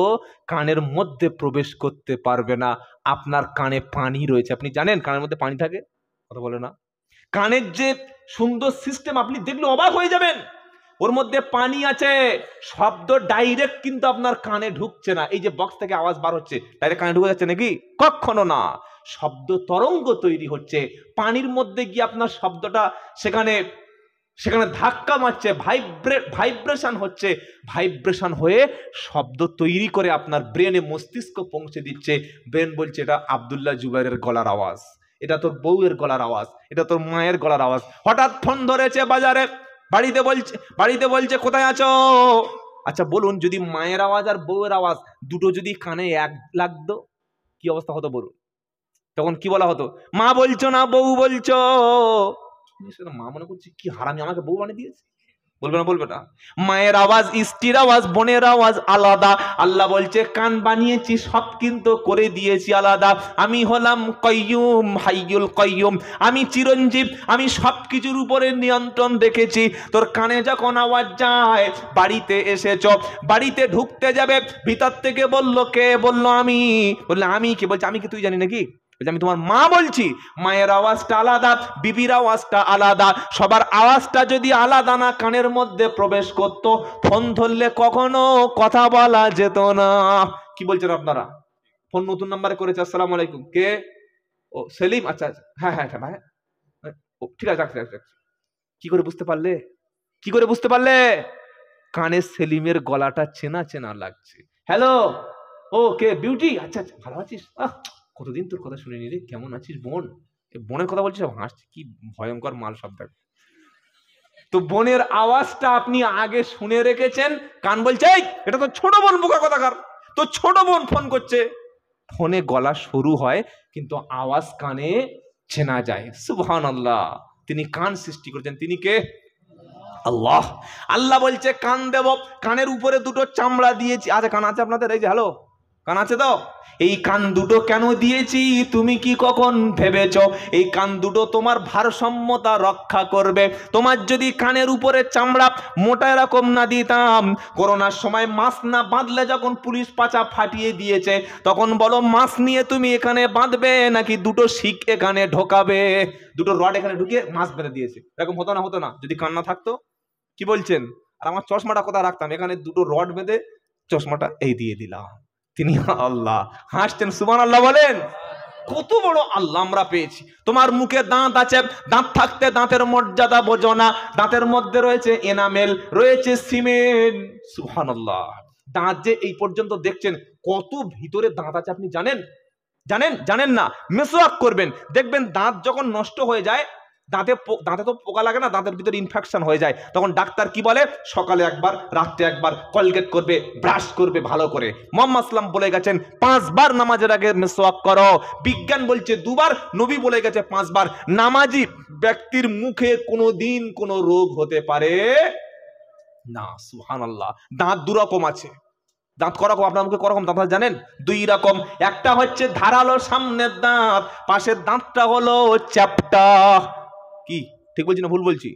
কানের মধ্যে প্রবেশ করতে পারবে না। আপনার কানে পানি রয়েছে, আপনি জানেন কানের মধ্যে পানি থাকে? কথা বলে না। কানের যে সুন্দর সিস্টেম, আপনি দেখলে অবাক হয়ে যাবেন, ওর মধ্যে পানি আছে। শব্দ ডাইরেক্ট কিন্তু আপনার কানে ঢুকছে না। এই যে বক্স থেকে আওয়াজ বার হচ্ছে ডাইরেক্ট কানে ঢুকে যাচ্ছে নাকি? কখনো না। শব্দ তরঙ্গ তৈরি হচ্ছে পানির মধ্যে গিয়ে, আপনার শব্দটা সেখানে সেখানে ধাক্কা মারছে, ভাইব্রেশন হচ্ছে, ভাইব্রেশন হয়ে শব্দ তৈরি করে আপনার ব্রেনে, মস্তিষ্ক পৌঁছে দিচ্ছে। ব্রেন বলছে এটা আব্দুল্লাহ জুবাইরের গলার আওয়াজ, এটা তোর বউয়ের গলার আওয়াজ, এটা তোর মায়ের গলার আওয়াজ। হঠাৎ ফোন ধরেছে বাজারে, বাড়িতে বলছে কোথায় আছো? আচ্ছা বলুন, যদি মায়ের আওয়াজ আর বউয়ের আওয়াজ দুটো যদি কানে এক লাগতো কি অবস্থা হতো বলুন? তখন কি বলা হতো? মা বলছো না বউ বলছো? মা মনে করছে কি হারামি, আমাকে বউ বানিয়ে দিয়েছে। বলবে না? বলবে না? মায়ের আওয়াজ, স্ত্রীর আওয়াজ, বোনের আওয়াজ আলাদা। আল্লাহ বলছে কান বানিয়েছি, সব কিন্তু করে দিয়েছি আলাদা। আমি হলাম কাইয়ুম, হাইয়ুল কাইয়ুম, আমি চিরঞ্জীব, আমি সবকিছুর উপরে নিয়ন্ত্রণ রেখেছি। তোর কানে যখন আওয়াজ যায়, বাড়িতে এসেছ, বাড়িতে ঢুকতে যাবে, ভিতর থেকে বললো কে? বললো আমি। বললে আমি কি? বলছে আমি কি তুই জানি নাকি? আমি তোমার মা বলছি। মায়ের আওয়াজটা আলাদা, বিবির আওয়াজটা আলাদা। সবার আওয়াজটা যদি আলাদা না কানের মধ্যে প্রবেশ করত, ফোন ধরলে কখনো কথা বলা যেত না। কি বলছেন আপনারা? ফোন নতুন নাম্বারে করেছে, আসসালামু আলাইকুম, কে? ও সেলিম, আচ্ছা আচ্ছা, হ্যাঁ হ্যাঁ ভাই, ঠিক আছে, রাখছি রাখছি। কি করে বুঝতে পারলে? কি করে বুঝতে পারলে? কানে সেলিমের গলাটা চেনা চেনা লাগছে। হ্যালো, ও কে? বিউটি? আচ্ছা আচ্ছা, ভালো আছিস? কতদিন তোর কথা শুনিনি রে, কেমন আছিস বোন? বোনের কথা বলছিস, হাসছে, কি ভয়ঙ্কর মাল শব্দ। তো বোনের আওয়াজটা আপনি আগে শুনে রেখেছেন, কান বলছে এই এটা তো ছোট বোন, বোকা কথাকার, তো ছোট বোন ফোন করছে। ফোনে গলা সরু হয় কিন্তু আওয়াজ কানে চেনা যায়। সুবহানাল্লাহ। তিনি কান সৃষ্টি করেছেন, তিনি কে? আল্লাহ। আল্লাহ বলছে কান দেব, কানের উপরে দুটো চামড়া দিয়েছি। আচ্ছা, কান আছে আপনাদের? এই যে হ্যালো, কান আছে তো? এই কান দুটো কেন দিয়েছি তুমি কি কখন ভেবেছো? এই কান দুটো তোমার ভারসাম্যতা রক্ষা করবে। তোমার যদি কানের উপরে চামড়া মোটা এরকম না দিতাম, করোনার সময় মাস্ক না বাঁধলে যখন পুলিশ পাচা ফাটিয়ে দিয়েছে, তখন বলো মাস্ক নিয়ে তুমি এখানে বাঁধবে নাকি দুটো শিক এখানে ঢোকাবে? দুটো রড এখানে ঢুকিয়ে মাস্ক বেঁধে দিয়েছে, এরকম হতো না? হতো না যদি কান না থাকতো? কি বলছেন? আর আমার চশমাটা কোথায় রাখতাম? এখানে দুটো রড বেঁধে চশমাটা এই দিয়ে দিলাম। তিনি আল্লাহ। হাসছেন, সুবহানাল্লাহ বলেন। কত বড় আল্লাহ আমরা পেয়েছি। তোমার মুখে দাঁত আছে, দাঁত থাকতে দাঁতের মর্যাদা বোঝো না। দাঁতের মধ্যে রয়েছে এনামেল, রয়েছে সিমেন্ট। সুবহানাল্লাহ। দাঁত যে এই পর্যন্ত দেখছেন, কত ভিতরে দাঁত আছে আপনি জানেন? জানেন? জানেন না? মেসওয়াক করবেন, দেখবেন দাঁত যখন নষ্ট হয়ে যায়, দাঁতে তো পোকা লাগে না, দাঁতের ভিতরে ইনফেকশন হয়ে যায়, তখন ডাক্তার কি বলে? সকালে একবার, রাত্রে একবার কলগেট করবে, ব্রাশ করবে ভালো করে। মুহাম্মদ সাল্লাল্লাহু বলে গেছেন 5 বার নামাজের আগে মেসওয়াক করো। বিজ্ঞান বলছে 2 বার, নবী বলে গেছে 5 বার। নামাজি ব্যক্তির মুখে কোনোদিন কোনো রোগ হতে পারে না। সুবহানাল্লাহ। দাঁত দুরকম আছে। দাঁত করকম, আপনার মুখে করকম দাঁত জানেন? 2 রকম। একটা হচ্ছে ধারালো সামনের দাঁত, পাশের দাঁতটা হলো চ্যাপ্টা। কি ঠিক বলছি না ভুল বলছি?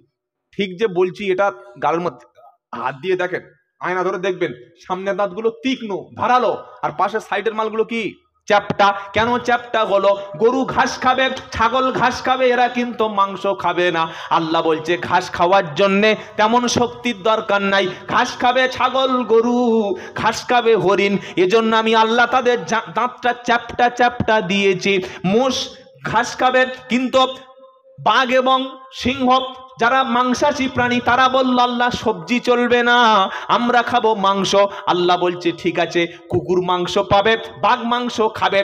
ঠিক যে বলছি, এটা গালের মধ্যে হাত দিয়ে দেখেন, আয়না ধরে দেখবেন, সামনের দাঁতগুলো তীক্ষ্ণ ধারালো, আর পাশের সাইডের মালগুলো কি? চ্যাপ্টা। কেন চ্যাপ্টা হলো? গরু ঘাস খাবে, ছাগল ঘাস খাবে, এরা কিন্তু মাংস খাবে না। আল্লাহ বলছে ঘাস খাওয়ার জন্য তেমন শক্তির দরকার নাই। ঘাস খাবে ছাগল, গরু ঘাস খাবে হরিণ, এজন্য আমি আল্লাহ তাদের দাঁতটা চ্যাপ্টা চ্যাপ্টা দিয়েছি। মোষ ঘাস খাবে, কিন্তু বাঘ এবং সিংহ যারা মাংসাশী প্রাণী, তারা বলল আল্লাহ সবজি চলবে না, আমরা খাবো মাংস। আল্লাহ বলছে ঠিক আছে, কুকুর মাংস পাবে, বাঘ মাংস খাবে,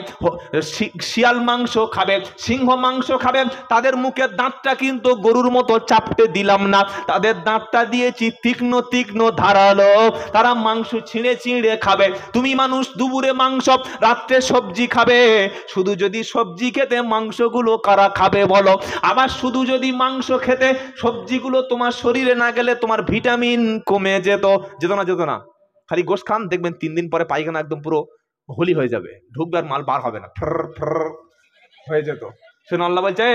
শিয়াল মাংস খাবে, সিংহ মাংস খাবে। তাদের মুখের দাঁতটা কিন্তু গরুর মতো চাপটে দিলাম না, তাদের দাঁতটা দিয়েছি তীক্ষ্ণ তীক্ষ্ণ ধারালো, তারা মাংস ছিঁড়ে ছিঁড়ে খাবে। তুমি মানুষ দুপুরে মাংস, রাত্রে সবজি খাবে। শুধু যদি সবজি খেতে মাংসগুলো কারা খাবে বলো? আবার শুধু যদি মাংস খেতে সবজিগুলো তোমার শরীরে না গেলে তোমার ভিটামিন কমে যেত না? খালি গোশ খান, দেখবেন 3 দিন পরে পায়খানা একদম পুরো হোলি হয়ে যাবে, ঢুকবে আর মাল বার হবে না, হয়ে যেত। শুনে আল্লাহ বলছে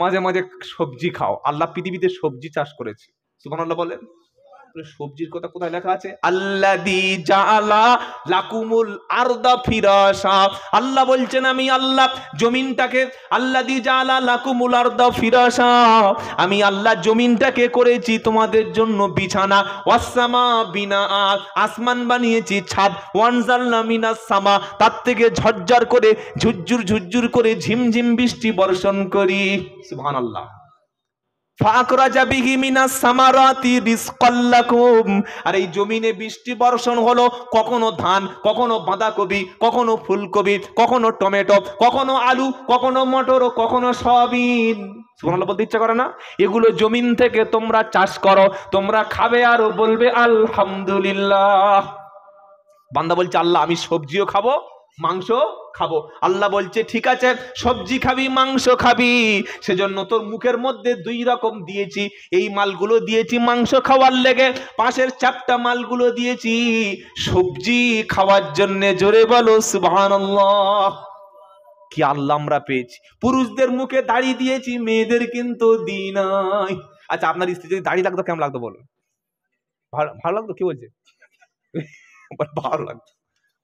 মাঝে মাঝে সবজি খাও। আল্লাহ পৃথিবীতে সবজি চাষ করেছে। সুবহানাল্লাহ বলেন। সবজির কথা কোথায় লেখা আছে? আল্লাযী জাআলা লাকুমুল আরদা ফিরাশা। আল্লাহ বলছেন আমি আল্লাহ জমিনটাকে, আল্লাযী জাআলা লাকুমুল আরদা ফিরাশা, আমি আল্লাহ জমিনটাকে করেছি তোমাদের জন্য বিছানা। ওয়াস সামা বিনাআ, আসমান বানিয়েছি ছাদ। ওয়ানজালনা মিনাস সামা, তার থেকে ঝরঝর করে ঝুরঝুর ঝুরঝুর করে ঝিমঝিম বৃষ্টি বর্ষণ করি। সুবহানাল্লাহ। আর এই জমিনে বৃষ্টি বর্ষণ হলো, কখনো ধান, কখনো বাঁধাকপি, কখনো ফুলকপি, কখনো টমেটো, কখনো আলু, কখনো মটর, কখনো সয়াবিন। সুবহানাল্লাহ বলতে ইচ্ছা করে না? এগুলো জমিন থেকে তোমরা চাষ করো, তোমরা খাবে আর বলবে আলহামদুলিল্লাহ। বান্দা বলছে আল্লাহ আমি সবজিও খাবো, মাংস খাবো। আল্লাহ বলছে ঠিক আছে, সবজি খাবি, মাংস খাবি, সেজন্য তোর মুখের মধ্যে 2 রকম দিয়েছি। এই মালগুলো দিয়েছি মাংস খাওয়ার লেগে, পাশের চ্যাপ্টা মালগুলো দিয়েছি সবজি খাওয়ার জন্য। জোরে বলো সুবহানাল্লাহ। কি আল্লাহ আমরা পেয়েছি। পুরুষদের মুখে দাড়ি দিয়েছি, মেয়েদের কিন্তু দিই নাই। আচ্ছা, আপনার স্ত্রী যদি দাড়ি লাগতো কেমন লাগতো বলো? ভালো লাগতো? কি বলছে? ভালো লাগতো।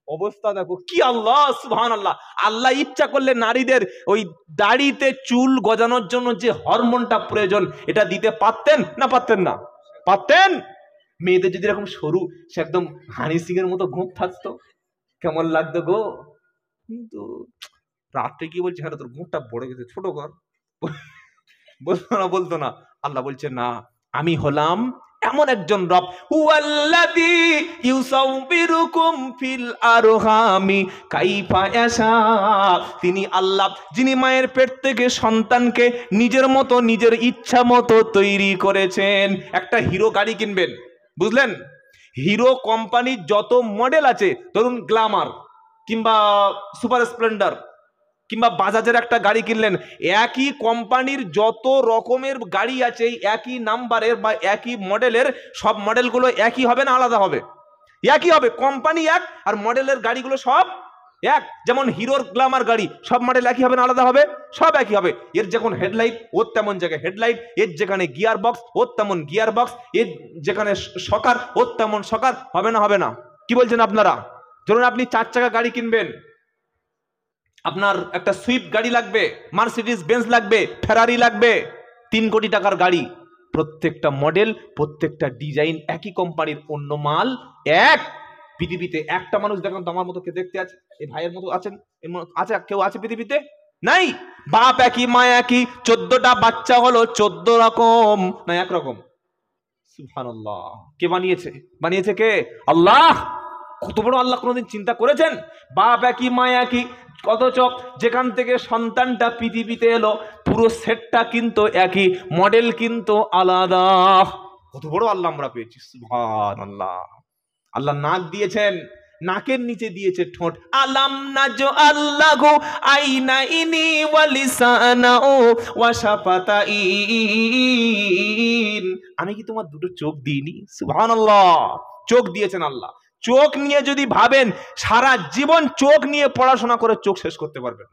অবস্থা দেখো কি আল্লাহ, সুবহানাল্লাহ। আল্লাহ ইচ্ছা করলে নারীদের ওই দাড়িতে চুল গজানোর জন্য যে হরমোনটা প্রয়োজন, এটা দিতে পারতেন না পারতেন না? পারতেন। মেয়েদের যদি এরকম সরু, সে একদম হানি সিং এর মতো গোঁফ থাকতো, কেমন লাগতো গো। কিন্তু রাত্রে কি বলছে, হ্যাঁ তোর গোঁফটা বড় গেছে, ছোট কর। বলতো না। আল্লাহ বলছে না, আমি হলাম এমন একজন রব, হুয়াল্লাযী ইউসাউবিরুকুম ফিল আরহামি কাইফা ইয়াশা। তিনি আল্লাহ যিনি মায়ের পেট থেকে সন্তানকে নিজের মতো নিজের ইচ্ছা মতো তৈরি করেছেন। একটা হিরো গাড়ি কিনবেন, বুঝলেন? হিরো কোম্পানির যত মডেল আছে, ধরুন গ্ল্যামার কিংবা সুপার স্প্লেন্ডার কিংবা বাজাজের একটা গাড়ি কিনলেন, একই কোম্পানির যত রকমের গাড়ি আছে একই নাম্বারের বা একই মডেলের, সব মডেলগুলো একই হবে না আলাদা হবে? একই হবে, কোম্পানি এক আর মডেলের গাড়িগুলো সব এক। যেমন হিরোর গ্ল্যামার গাড়ি সব মডেল একই হবে না আলাদা হবে? সব একই হবে। এর যখন হেডলাইট ওর তেমন জায়গায় হেডলাইট, এর যেখানে গিয়ার বক্স ওর তেমন গিয়ার বক্স, এর যেখানে সকার ওর তেমন সকার, হবে না? হবে না? কি বলছেন আপনারা? ধরুন আপনি 4 চাকা গাড়ি কিনবেন, আপনার একটা সুইফট গাড়ি লাগবে, মার্সিডিজ বেঞ্জ লাগবে, ফেরারি লাগবে, 3 কোটি টাকার গাড়ি, প্রত্যেকটা মডেল প্রত্যেকটা ডিজাইন একই কোম্পানির, অন্য মাল এক। পৃথিবীতে একটা মানুষ দেখেন তো আমার মতো কে দেখতে আছে? এই ভাইয়ের মতো আছেন? আছে কেউ? আছে পৃথিবীতে? নাই। বাপ একই মা একই, 14টা বাচ্চা হলো 14 রকম না একরকম? সুবহানাল্লাহ। কে বানিয়েছে? বানিয়েছে কে? আল্লাহ। কত বড় আল্লাহ কোনোদিন চিন্তা করেছেন? বাপ একই মা একই, অথচ যেখান থেকে সন্তানটা পৃথিবীতে এলো পুরো সেটটা কিন্তু একই, মডেল কিন্তু আলাদা। কত বড় আল্লাহ আমরা পেয়েছি, সুবহানাল্লাহ। আল্লাহ নাক দিয়েছেন, নাকের নিচে দিয়েছে ঠোঁট। আলাম নাজো আল্লাহু আইনাইনি ওয়া লিসানাও ওয়া শাফাতাইন। আমি কি তোমার দুটো চোখ দিইনি? সুবহানাল্লাহ। চোখ দিয়েছেন আল্লাহ। চোখ নিয়ে যদি ভাবেন সারা জীবন চোখ নিয়ে পড়াশোনা করে চোখ শেষ করতে পারবেন।